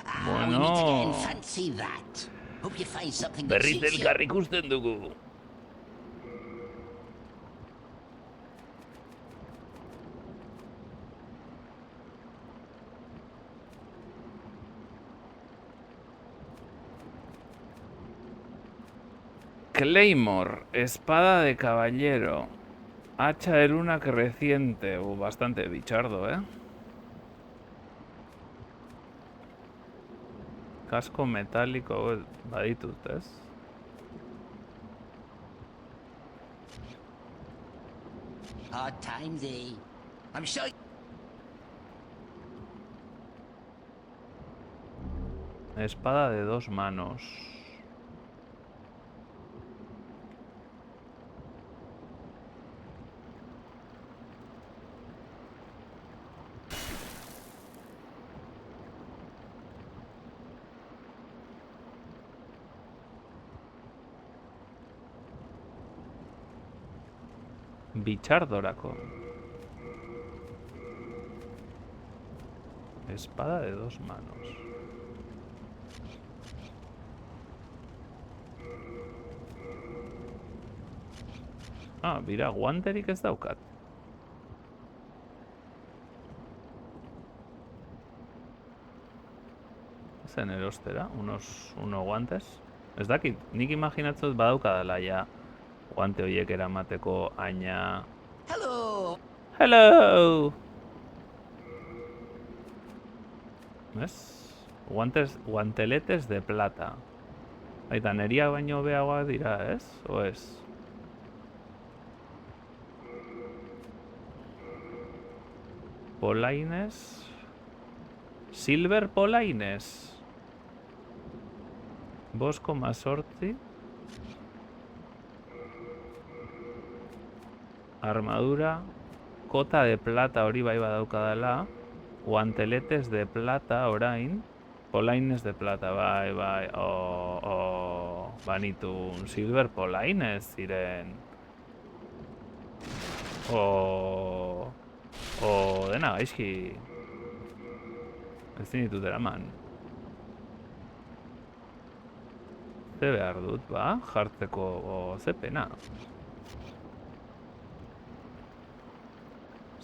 C: We meet again.
A: Bueno,
C: Fancy that. Hope you find something that
A: berriz
C: suits you.
A: elkar ikusten dugu. Claymore, espada de caballero, hacha de luna creciente, bastante bichardo, ¿eh? Casco metálico, baditut, ez?
C: Hard times, eh? I'm sure.
A: Espada de 2 manos. Bichardorako. Espada de 2 manos. Ah, mira, guanterik ez daukat. Zen erostera, unos guantes. Ez dakit, nik imaginatzot badaukadala ja guante horiek eramateko aina.
C: Hello.
A: Hello! ¿Ves? Guanteletes de plata. Baita, neria baino beagoak dira, ez? O ez? Polaines. Silver polaines. 2,8. Armadura. Kota de plata hori bai badaukadala. Guanteletes de plata orain. Polaines de plata, bai. Banitun. Silver polaines ziren. Dena gaizki. Ez ditut eraman. Ze behar dut, ba? Jartzeko ze pena.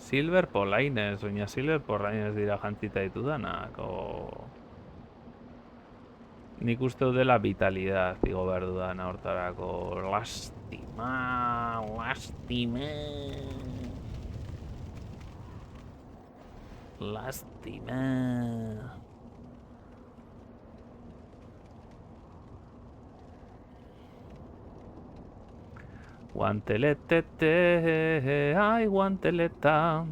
A: Silver polaines, oina silver polaines dira jantzita ditudanak, nik uste dut dela vitalidad igo behar dudana hortarako. Lastima. Guantelete, ay guanteleta.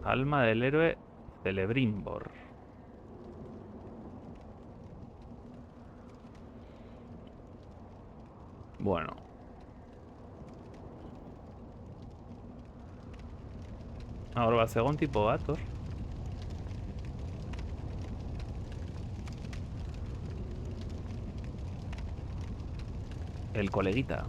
A: Alma del héroe Celebrimbor. Bueno. Hor bat zegoen tipo bat, hor. El coleguita.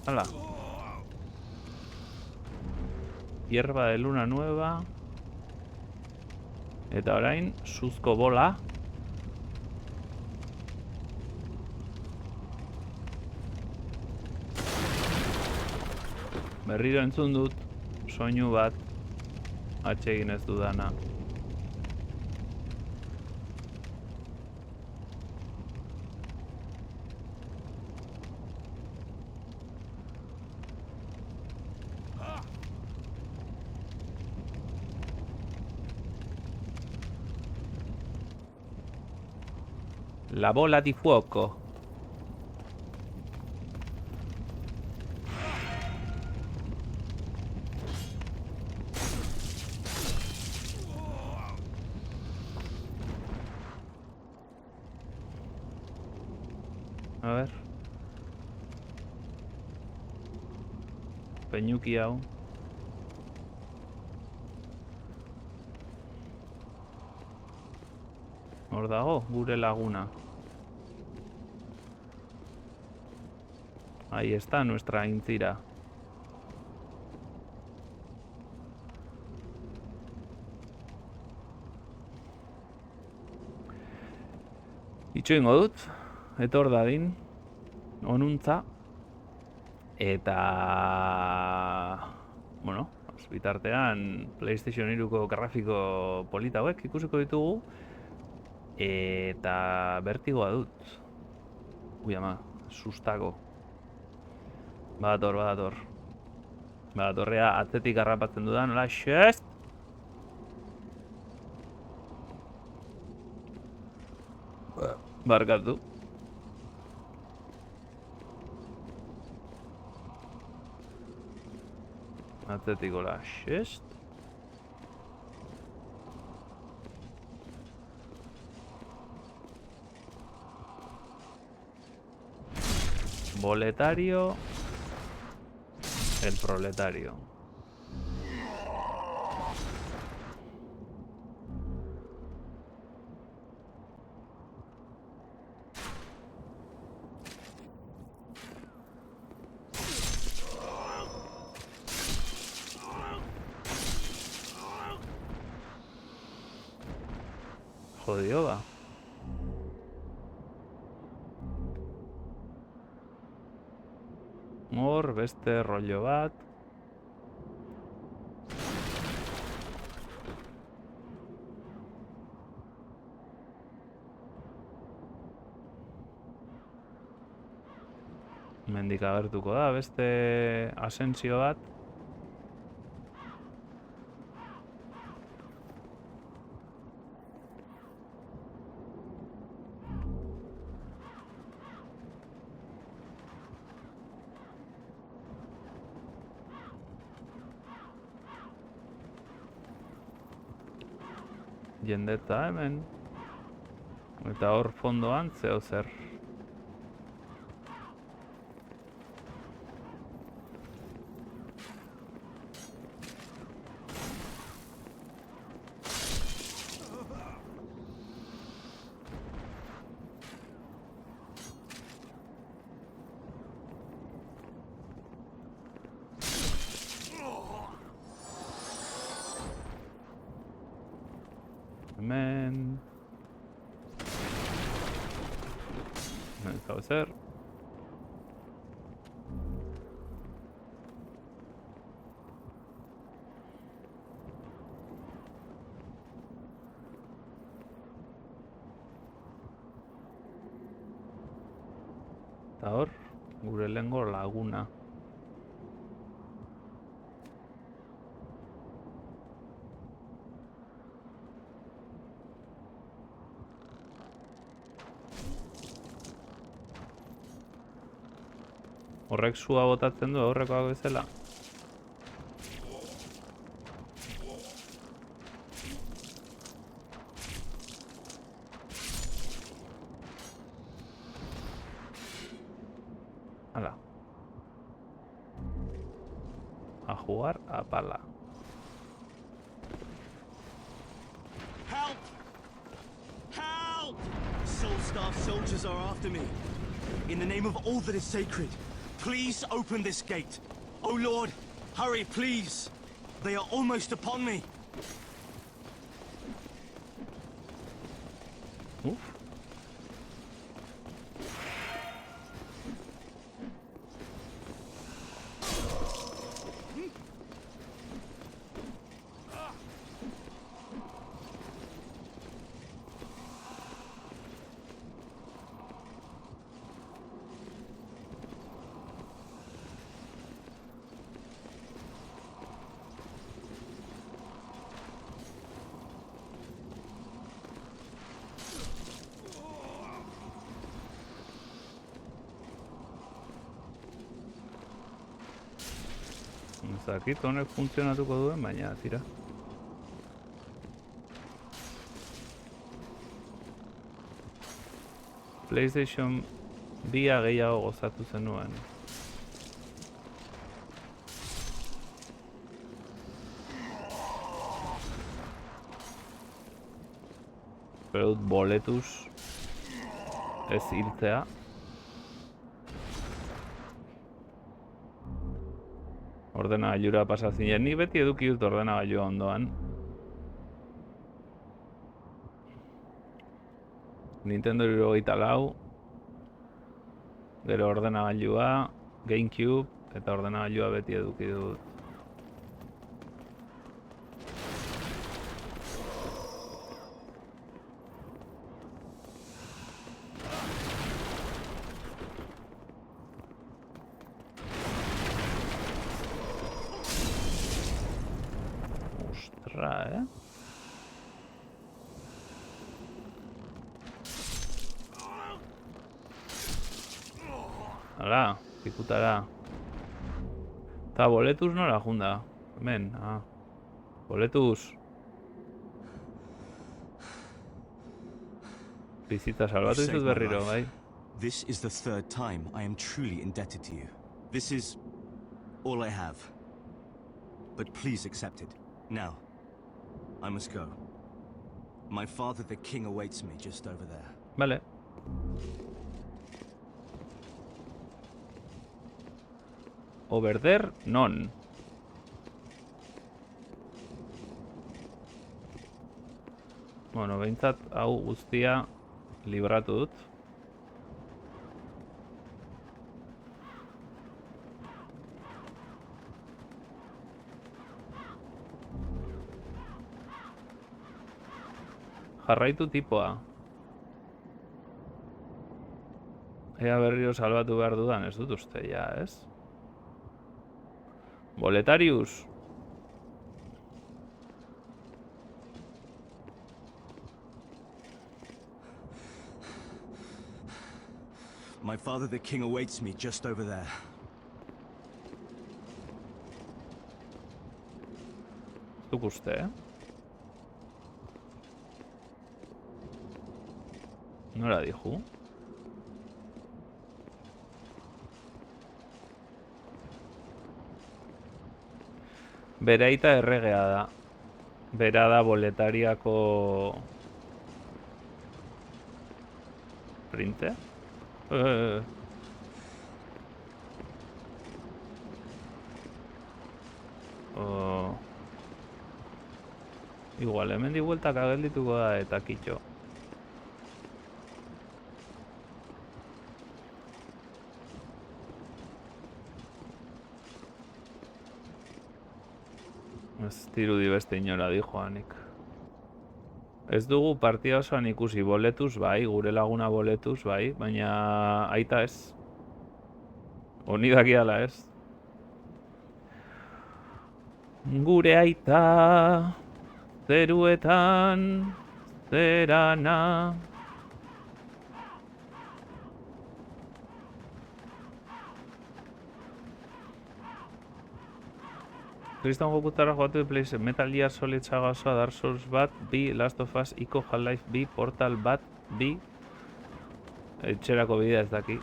A: Hala. Hierba de luna nueva. Eta orain, suzko bola. Berriro entzun dut soinu bat atsegin ez dudana. La bola di fuoco. Soinuki hau. Hor dago, gure laguna. Ahí está nuestra Aintzira. Itxo ingo dut, etor dadin, onuntza, eta... Bueno, bitartean PlayStation 3ko grafiko polita hauek ikusiko ditugu, eta bertigoa dut. Ui ama, sustako. Badator. Badatorrea atzetik harrapatzen dudan, hola, xest! Barkatu. Atzetik hola, xest. Boletario. El proletario. Jodio ba. Hor, beste rollo bat. Mendik agertuko da, beste asensio bat. Jendetza hemen. Eta hor fondoan zeo zer. Hemen... Hemen zau zer. Eta hor, gure lehengo laguna. Horrek sua botatzen du aurrekoak bezala. Hala. A jugar a pala.
D: Help! Help! Soul-starved soldiers are after me. In the name of all that is sacred, please open this gate. Oh Lord, hurry, please. They are almost upon me.
A: Uf. Zakit honek funtzionatuko duen, baina tira. PlayStation 2 gehiago gozatu zenuen. Espero dut boletuz ez hiltzea. Ordenagailura pasa zinen, nik beti eduki dut ordenagailua ondoan. Nintendo 64, gero ordenagailua, GameCube, eta ordenagailua beti eduki dut. Ostra, Hala, pikutara. Eta boletuz nora junda? Hemen, boletuz. Bizitza salbatu ditut berriro, bai?
D: This is the third time I am truly indebted to you. This is all I have. But please accept it. Now, I must go. My father, the king, awaits me just over there.
A: Vale. Over there, non. Bueno, behintzat hau guztia libratu dut. Jarraitu tipoa. Ea berriro salbatu behar dudan, ez dut uste, ja, ez? Boletarius.
D: My father, the king, awaits me just over there.
A: Zuk uste, Nora dijo? Bere aita erregea da. Bera da boletariako printe? Igual, hemen di bueltak ageldituko da eta kitxo. Ez dirudi beste inora dijoanik. Ez dugu partida osoan ikusi, boletuz bai, gure laguna boletuz bai, baina aita ez. Honi dakiala ez. Gure aita zeruetan zerana. Kriston jokutara jugatu PlayStation, Metal Gear Solid Saga osoa, Dark Souls bat, 2, Last of Us, Ico, Half-Life 2, Portal bat, 2. Etxerako bidea ez daki.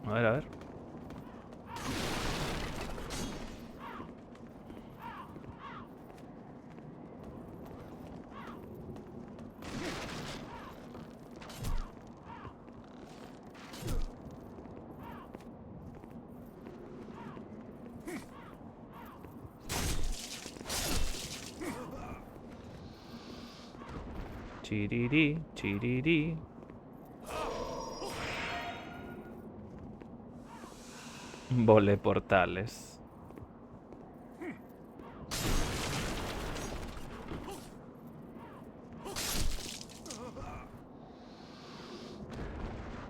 A: A ver. Chiriri, chiriri. Vole portales.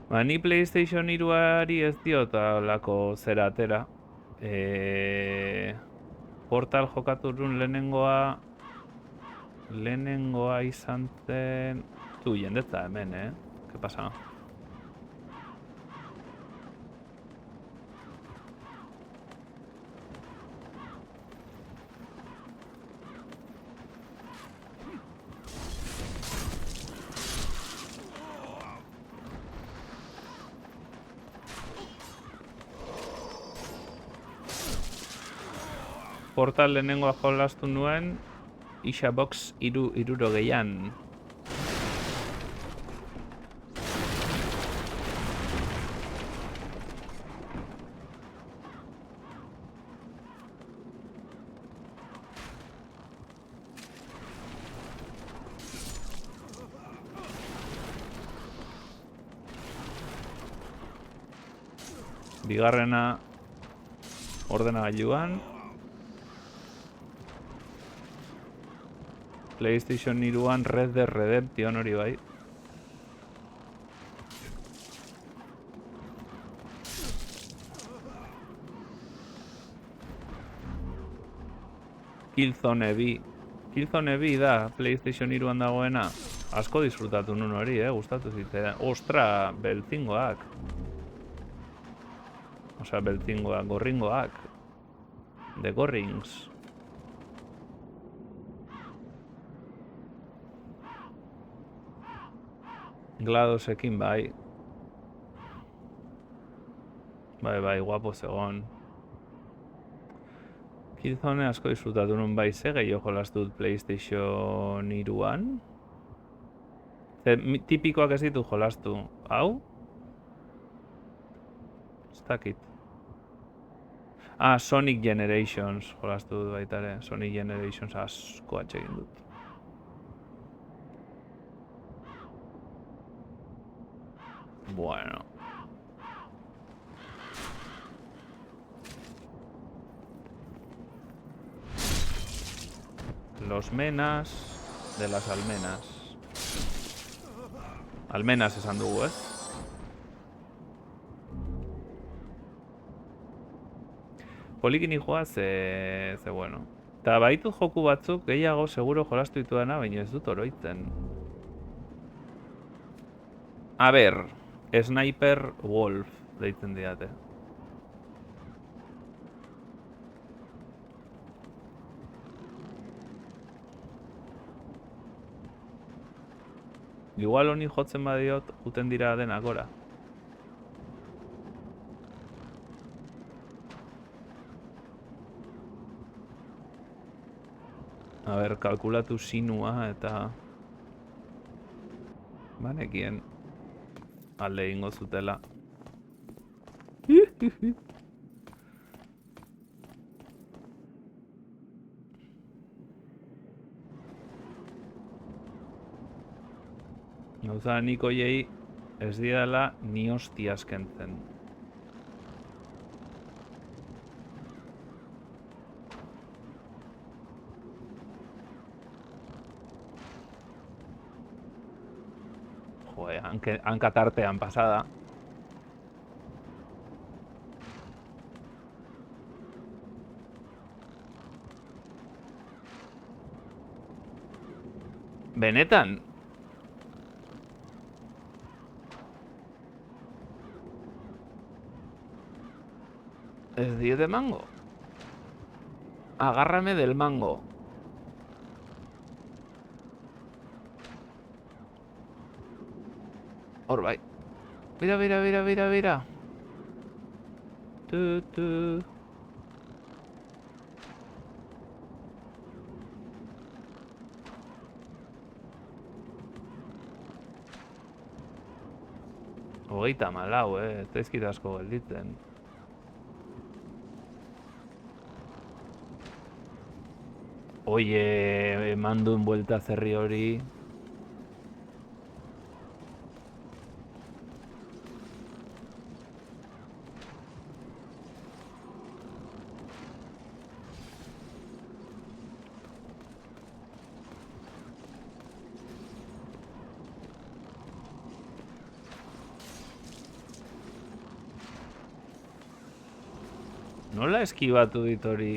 A: Ba, ni PlayStation 3ari ez diot alako zera atera. Portal jokatu duen lehenengoa izan zen... Tu, jendetza hemen, ¿Qué pasa? Portal lehenengoa jolastu nuen, Isha box 60. Bigarrena ordenagailuan. PlayStation 3an Red Dead Redemption hori bai. Killzone 2. Killzone 2 da PlayStation 3an dagoena. Asko disfrutatu nun hori, gustatu zitzaidan. Ostra, beltzingoak. Osea, beltzingoak, gorringoak. The Gorrings. GLaDOSekin bai. Bai, guapo zegon. Killzone asko disfrutatu nun bai, ze gehiago jolastut PlayStation 3an. Tipikoak ez ditu jolastu. Hau? Ez dakit. Sonic Generations jolastu dut baita ere. Sonic Generations asko atsegin dut. Bueno. Los menas de las almenas. Almenas esan dugu, Polikini joa ze bueno. Eta baitu joku batzuk gehiago seguro jolastu ditu dena, baina ez dut oroitzen. A ber, Sniper Wolf deitzen diate. Igual honi jotzen badiot, juten dira denak gora. A ber, kalkulatu sinua eta... banekien alde ingo zutela. Gauza nik oiei ez didala ni hostias kentzen. Joder, hankatartean pasada. Benetan? ¿Es de mango? Agárrame del mango. Hor bai. Mira. Tu. Hogeita malau, ez zaizkit asko gelditzen. Oye, mando en vuelta zerri hori. Nola eskibatu dit hori?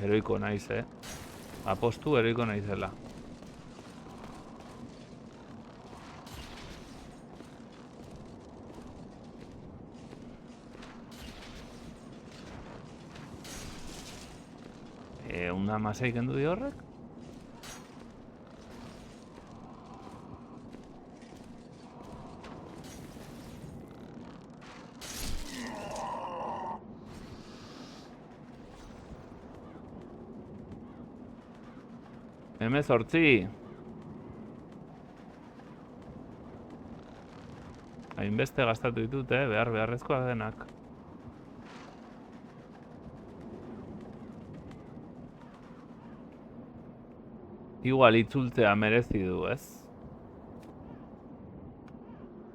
A: Heroiko naiz, Apostu eroiko naizela. Una masei kendu di horrek? Hemezortzi. Hainbeste gastatu ditut, beharrezkoak denak. Igual itzultzea merezi du, ez?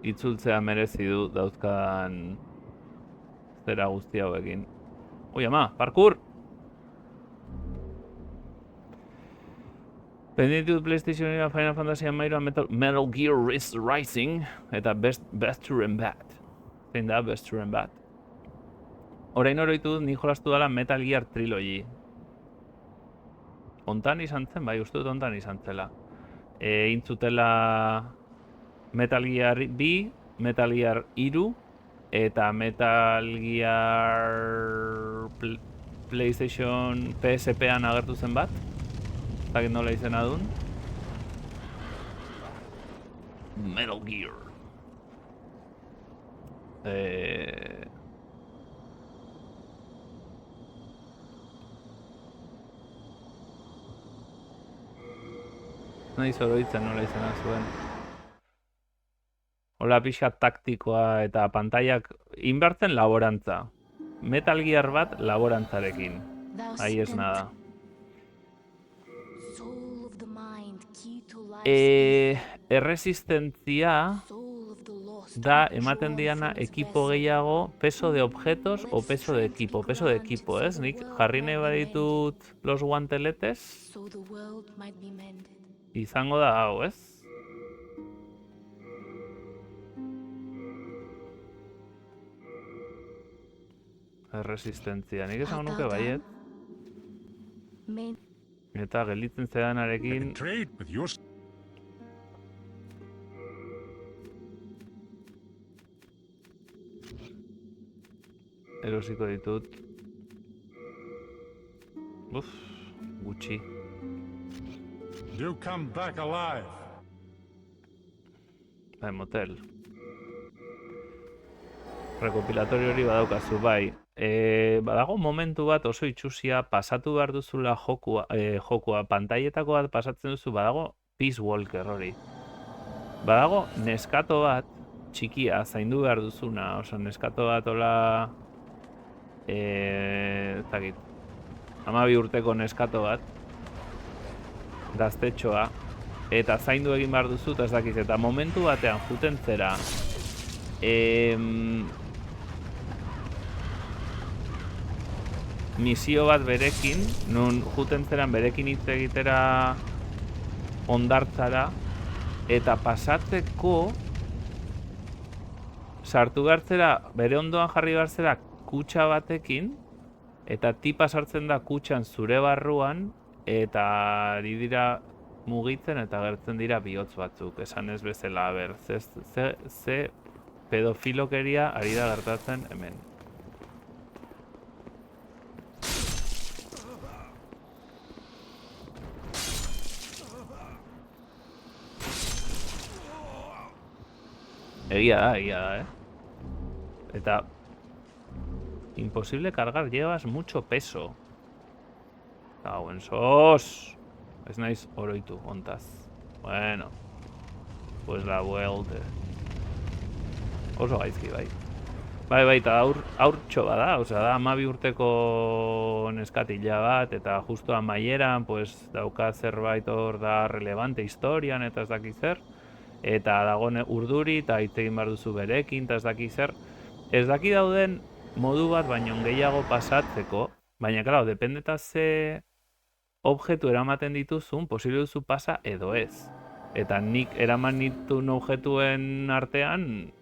A: Itzultzea merezi du dauzkan zera guzti hauekin. Ui, ama, parkour! Pendiente dut PlayStation ira Final Fantasy Amairoa Metal Gear Rising eta Best to Bat. Zein da Best to Bat? Orain oroitu dut ni jolastu dela Metal Gear Trilogy. Ontan izan zen, bai, uste dut ontan izan zela. Intzutela Metal Gear 2, Metal Gear 3 eta Metal Gear PlayStation PSP-an agertu zen bat. Zakit nola izena duen. Metal Gear. Nahi zoroitzen nola izena zuen. Hola pixa taktikoa eta pantaiak inbertzen laborantza. Metal Gear bat laborantzarekin. Ahi ez nada. Erresistentzia da ematen diana ekipo gehiago peso de objetos o peso de equipo. Peso de equipo, ez? Nik jarri nahi baditut los guanteletes. Izango da hau, ez? Erresistentzia, nik esan nuke baiet. Eta gelditzen zedanarekin... Erosiko ditut. Gutxi.
B: You come back alive.
A: Motel. Rekopilatorio hori badaukazu, bai. Badago momentu bat oso itxusia pasatu behar duzula jokua, pantailetako bat pasatzen duzu, badago Peace Walker hori. Badago neskato bat, txikia, zaindu behar duzuna, oso neskato bat hola... Zakit, 12 urteko neskato bat, gaztetxoa, eta zaindu egin behar duzu, eta ez dakiz, eta momentu batean juten zera, misio bat berekin, nun juten zeran berekin hitz egitera ondartzara, eta pasatzeko sartu gartzera, bere ondoan jarri gartzera kutxa batekin, eta tipa sartzen da kutxan zure barruan, eta ari dira mugitzen eta gertzen dira bihotz batzuk, esan ez bezala, ber, ze pedofilokeria ari da gertatzen hemen. Egia da, Eta... Imposible cargar, llevas mucho peso. Cago en sos. Ez naiz oroitu, ontaz. Bueno. Pues la vuelta. Oso gaizki, bai. Bai, eta aurtxo bada, osea, da 12 urteko neskatila bat, eta justo amaieran, pues, dauka zerbait hor da relevante historian, eta ez daki zer. Eta dago urduri, eta hitz egin behar duzu berekin, eta ez daki zer. Ez daki dauden modu bat baino gehiago pasatzeko, baina, claro, dependeta ze objektu eramaten dituzun, posible duzu pasa edo ez. Eta nik eraman dituen objektuen artean,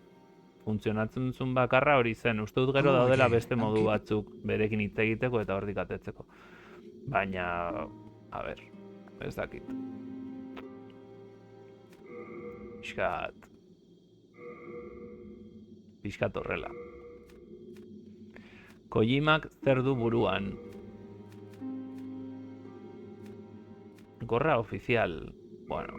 A: funtzionatzen duzun bakarra hori zen. Uste dut gero daudela beste modu batzuk berekin hitz egiteko eta hortik atetzeko. Baina, a ber... Ez dakit. Pixkat horrela. Kojimak zer du buruan? Gorra ofizial. Bueno.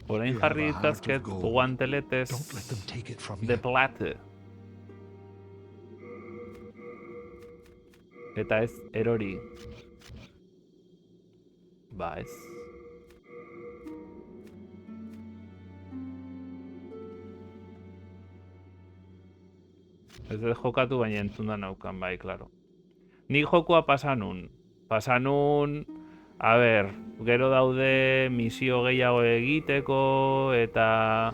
A: Orain
B: You have
A: jarri
B: a heart of
A: ditzazket
B: gold.
A: guanteletes
B: Don't let them take it from
A: de
B: you.
A: plate. Eta ez erori. Ba ez. Ez dut jokatu baina entzun da naukan, bai, klaro. Nik jokua pasanun. A ber, gero daude misio gehiago egiteko, eta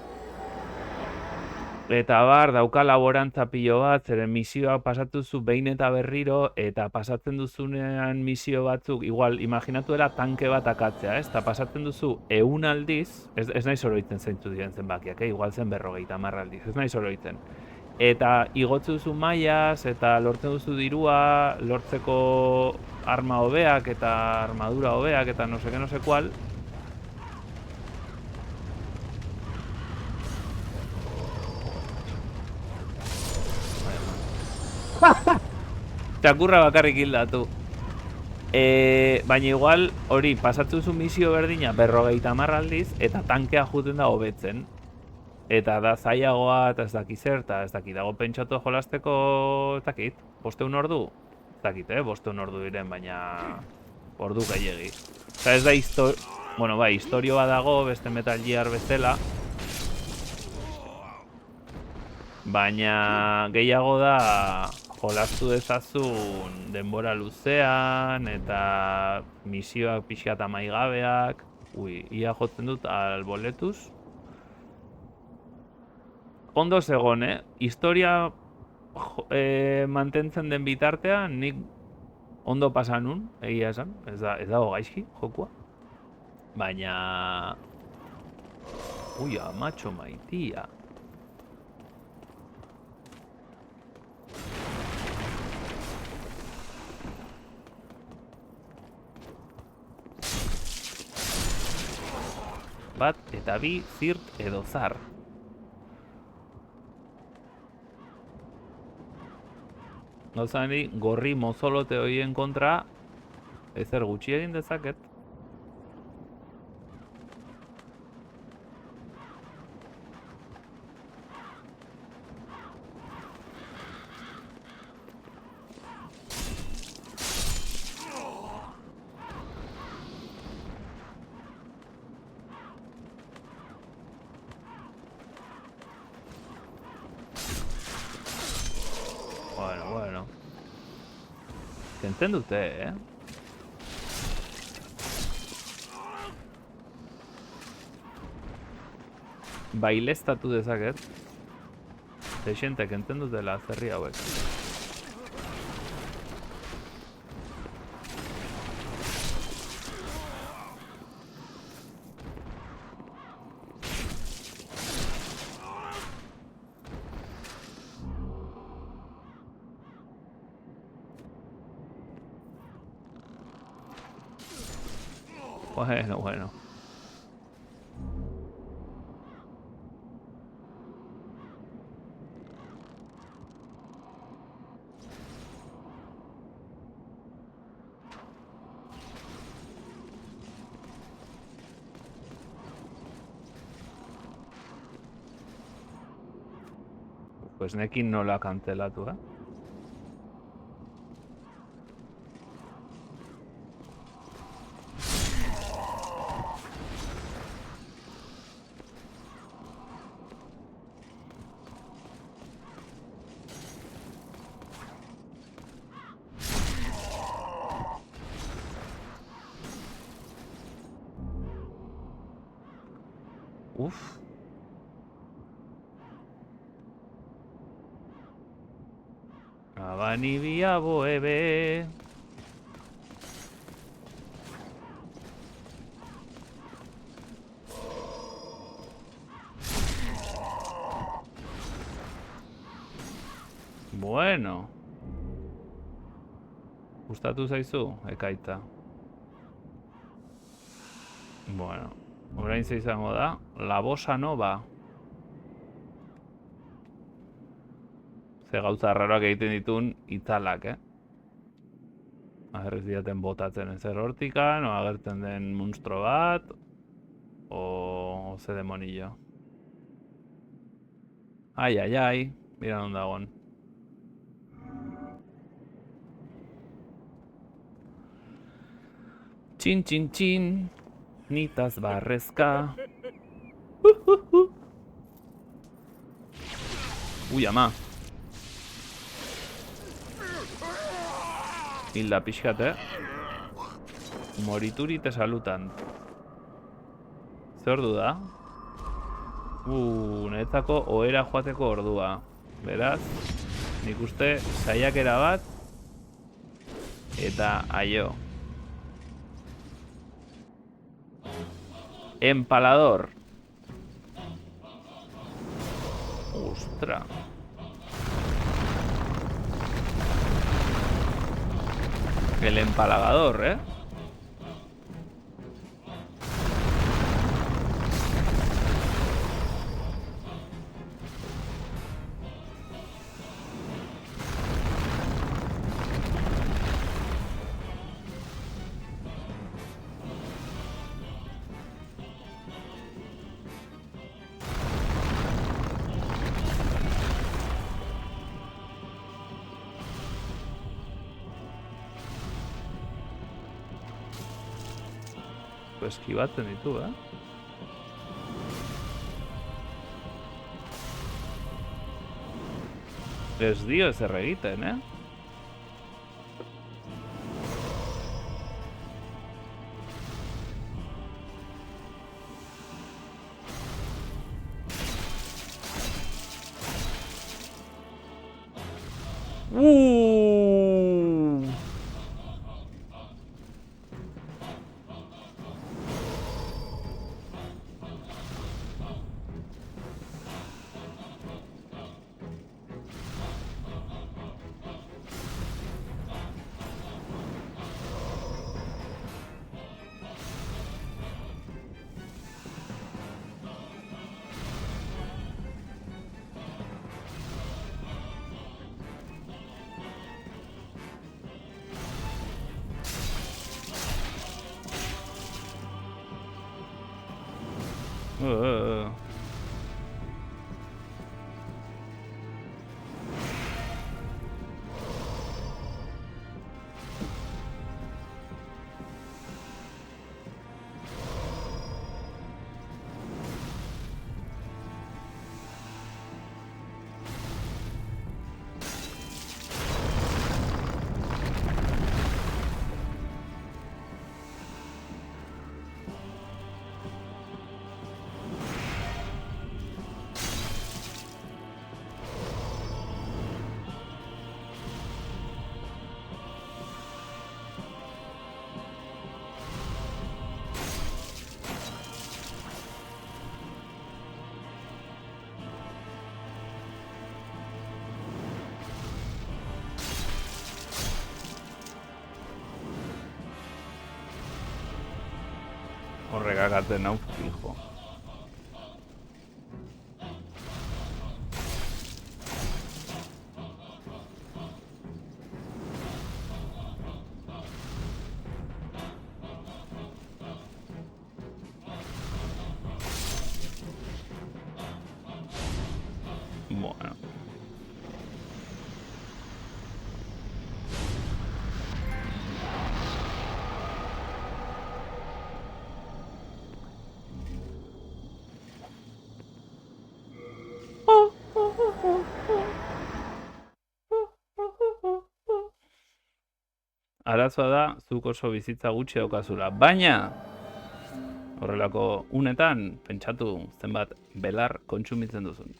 A: bar, dauka laborantza pilo bat, zeren misioa pasatu zu behin eta berriro, eta pasatzen duzunean misio batzuk, igual, imaginatuela tanke bat akatzea, ez? Eta pasatzen duzu 100 aldiz, ez nahi zoroitzen zeintzu diren zenbakiak, igual zen 50 aldiz, ez nahi zoroitzen. Eta igotze duzu mailaz, eta lortzen duzu dirua, lortzeko arma hobeak eta armadura hobeak eta no sé cual. Txakurra bakarrik hildatu. Baina igual, hori, pasatzen duzu misio berdina 50 aldiz, eta tankea juten da hobetzen. Eta da zailagoa, eta ez daki zer, eta ez daki dago pentsatu jolasteko, ez dakit, 500 ordu? Ez dakit, 500 ordu diren, baina ordu gehiegi. Eta ez da bueno, bai, historio bat dago, beste Metal Gear bezala. Baina gehiago da jolastu dezazun denbora luzean, eta misioak pixkat amaigabeak. Ui, ia jotzen dut alboletuz. Ondo zegon, historia mantentzen den bitartean, nik ondo pasanun, egia esan, ez dago gaizki, jokua. Baina... Ui, amatxo maitia. Bat eta bi zirt edo zar. Gauzani, gorri mozolote horien kontra ezer gutxi egin dezaket. Bueno. Kentzen dute, Bailestatu dezaket. Dexente, kentzen dutela zerri hauek. Bueno. Pues nekin nola kantelatu, Uf. Abani biabo ebe. Bueno. Gustatu zaizu? Ekaitza. Bueno, orain ze izango da? La bossa nova. Ze gauza arraroak egiten ditun itzalak, Agerrez diaten botatzen ezer hortikan, o agertzen den monstro bat, o ze demonillo. Ai, ai, ai, mira non dagoen. Txin, txin, txin, nitaz barrezka. Ui, ama. Hilda pixkat, Morituri te salutan. Ze ordu da? Niretzako ohera joateko ordua. Beraz, nik uste saiakera bat eta aio. Empalador. Ostra. El empalagador, Eskibatzen ditu, Ez dio ezer egiten, Horregakatzen hau fijo. Bueno. Arazoa da, zuk oso bizitza gutxi daukazula, baina horrelako unetan pentsatu zenbat belar kontsumitzen duzun.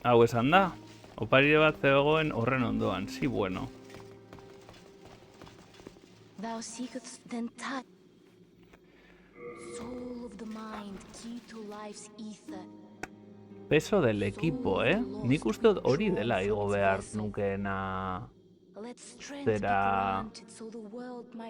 A: Hau esan da, oparire bat zegoen horren ondoan, si bueno.
E: Thou seekest then touch, soul of the mind, key to life's ether.
A: Peso del equipo, Nik uste dut hori dela igo behar nukeena, zera,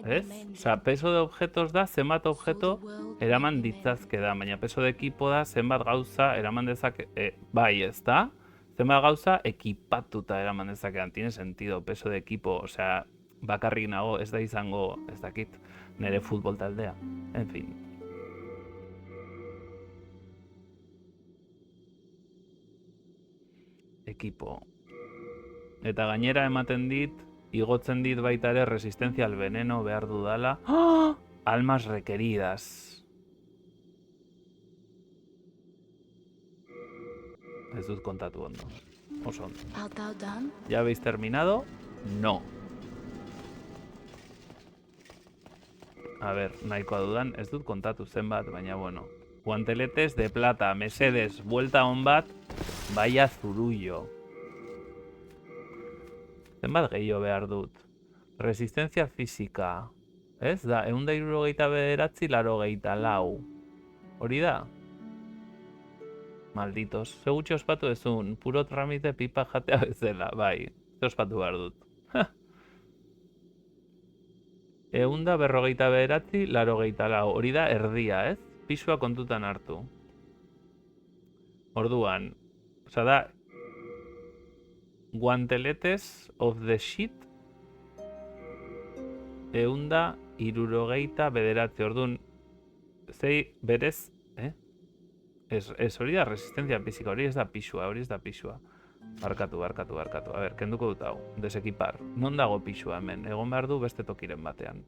A: ez? Osea, peso de objetos da zenbat objeto eraman ditzazke da, baina peso de equipo da zenbat gauza eraman dezake, bai, ez da? Zenbat gauza ekipatuta eraman dezakean, tiene sentido, peso de equipo, osea, bakarrik nago, ez da izango, ez dakit, nire futbol taldea, en fin. Equipo. Eta gainera ematen dit, igotzen dit baita ere resistencia al veneno behar dudala. ¡Oh! Almas requeridas. Ez dut kontatu ondo. Oso ondo. ¿Ya habéis terminado? No. A ver, nahikoa dudan, ez dut kontatu zenbat, baina bueno. Guanteletes de plata, mesedes, vuelta on bat, vaya zurullo. Zenbat gehiago behar dut. Resistencia física. Ez da, 169, 84. Hori da? Malditos. Segutxe ospatu ezun, puro tramite pipa jatea bezala. Bai, ze ospatu behar dut. 159, 84. Hori da erdia, ez? Pisua kontutan hartu. Orduan, oza da, guanteletes of the shit, 169. Orduan, zei berez, ez hori da resistencia física, hori ez da pisua, Barkatu. A ver, kenduko dut hau, desekipar. Non dago pisua hemen, egon behar du beste tokiren batean.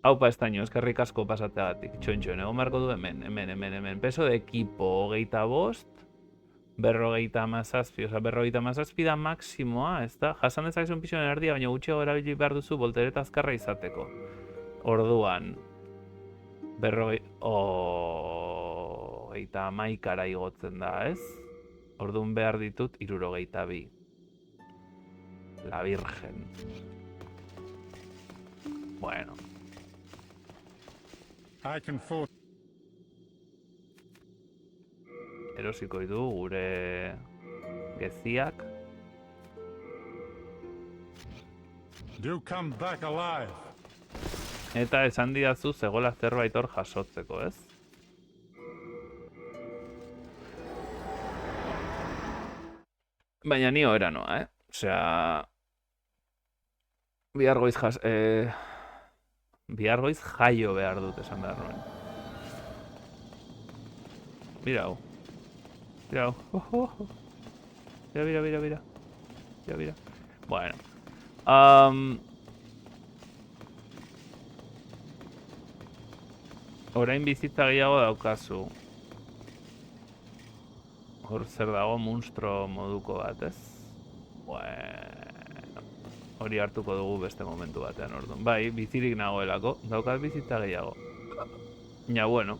A: Haupa estaino, eskerrik asko pasateagatik. Txoin, egon beharko du hemen. Peso de equipo, 25, 57, oza, 57 da maksimoa, ez da? Jasan dezakezun pisoen erdia, baina gutxiago erabili behar duzu voltereta azkarra izateko. Orduan, 51 igotzen da, ez? Orduan behar ditut 62. La Virgen. Bueno. Erosiko ditu gure geziak. Eta esan didazu zegoela zerbait hor jasotzeko, ez? Baina ni ohera noa, Osea... Bihar goiz jaio behar dut esan behar nuen. Mira hau. Mira. Bueno. Orain bizitza gehiago daukazu. Hor zer dago monstro moduko bat, ez? Bueno. Hori hartuko dugu beste momentu batean orduan. Bai, bizirik nagoelako. Daukat bizitza gehiago. Ja, bueno.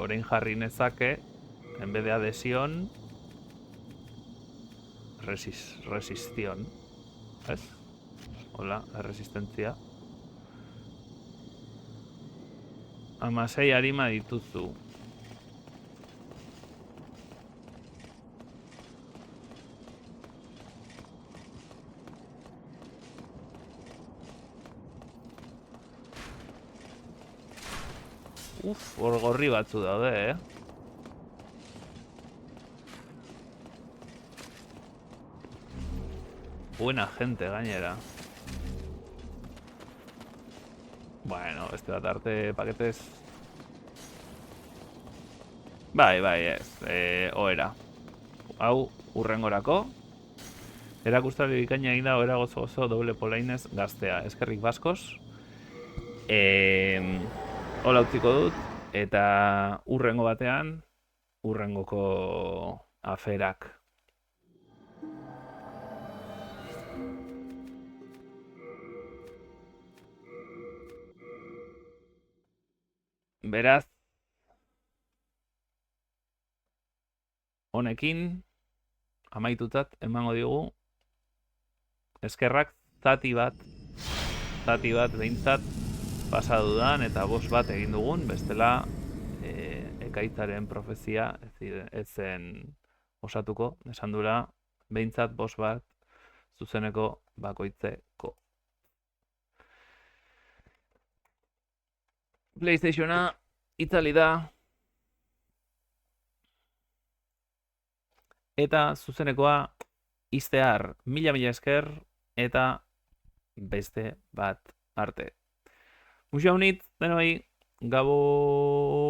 A: Orain jarri nezake, en vez de adhesión, resistión. ¿Ez? Hola, resistentzia. 16 arima dituzu. Hor gorri batzu daude, Buena gente, gainera. Bueno, beste bat arte paketes. Bai, ez. Ohera. Hau, urrengorako. Erakustari bikaina egin da, ohera gozo doble polainez gaztea. Eskerrik baskoz. Hola utziko dut, eta urrengo batean, urrengoko aferak. Beraz, honekin, amaitutzat emango digu, eskerrak zati bat behintzat, pasa dudan eta boss bat egin dugun, bestela ekaitzaren profezia ez zen osatuko, esan dura, behintzat boss bat zuzeneko bakoitzeko. PlayStationa itzali da, eta zuzenekoa iztear, mila esker, eta beste bat arte. Muxo honit, denoi, gabo...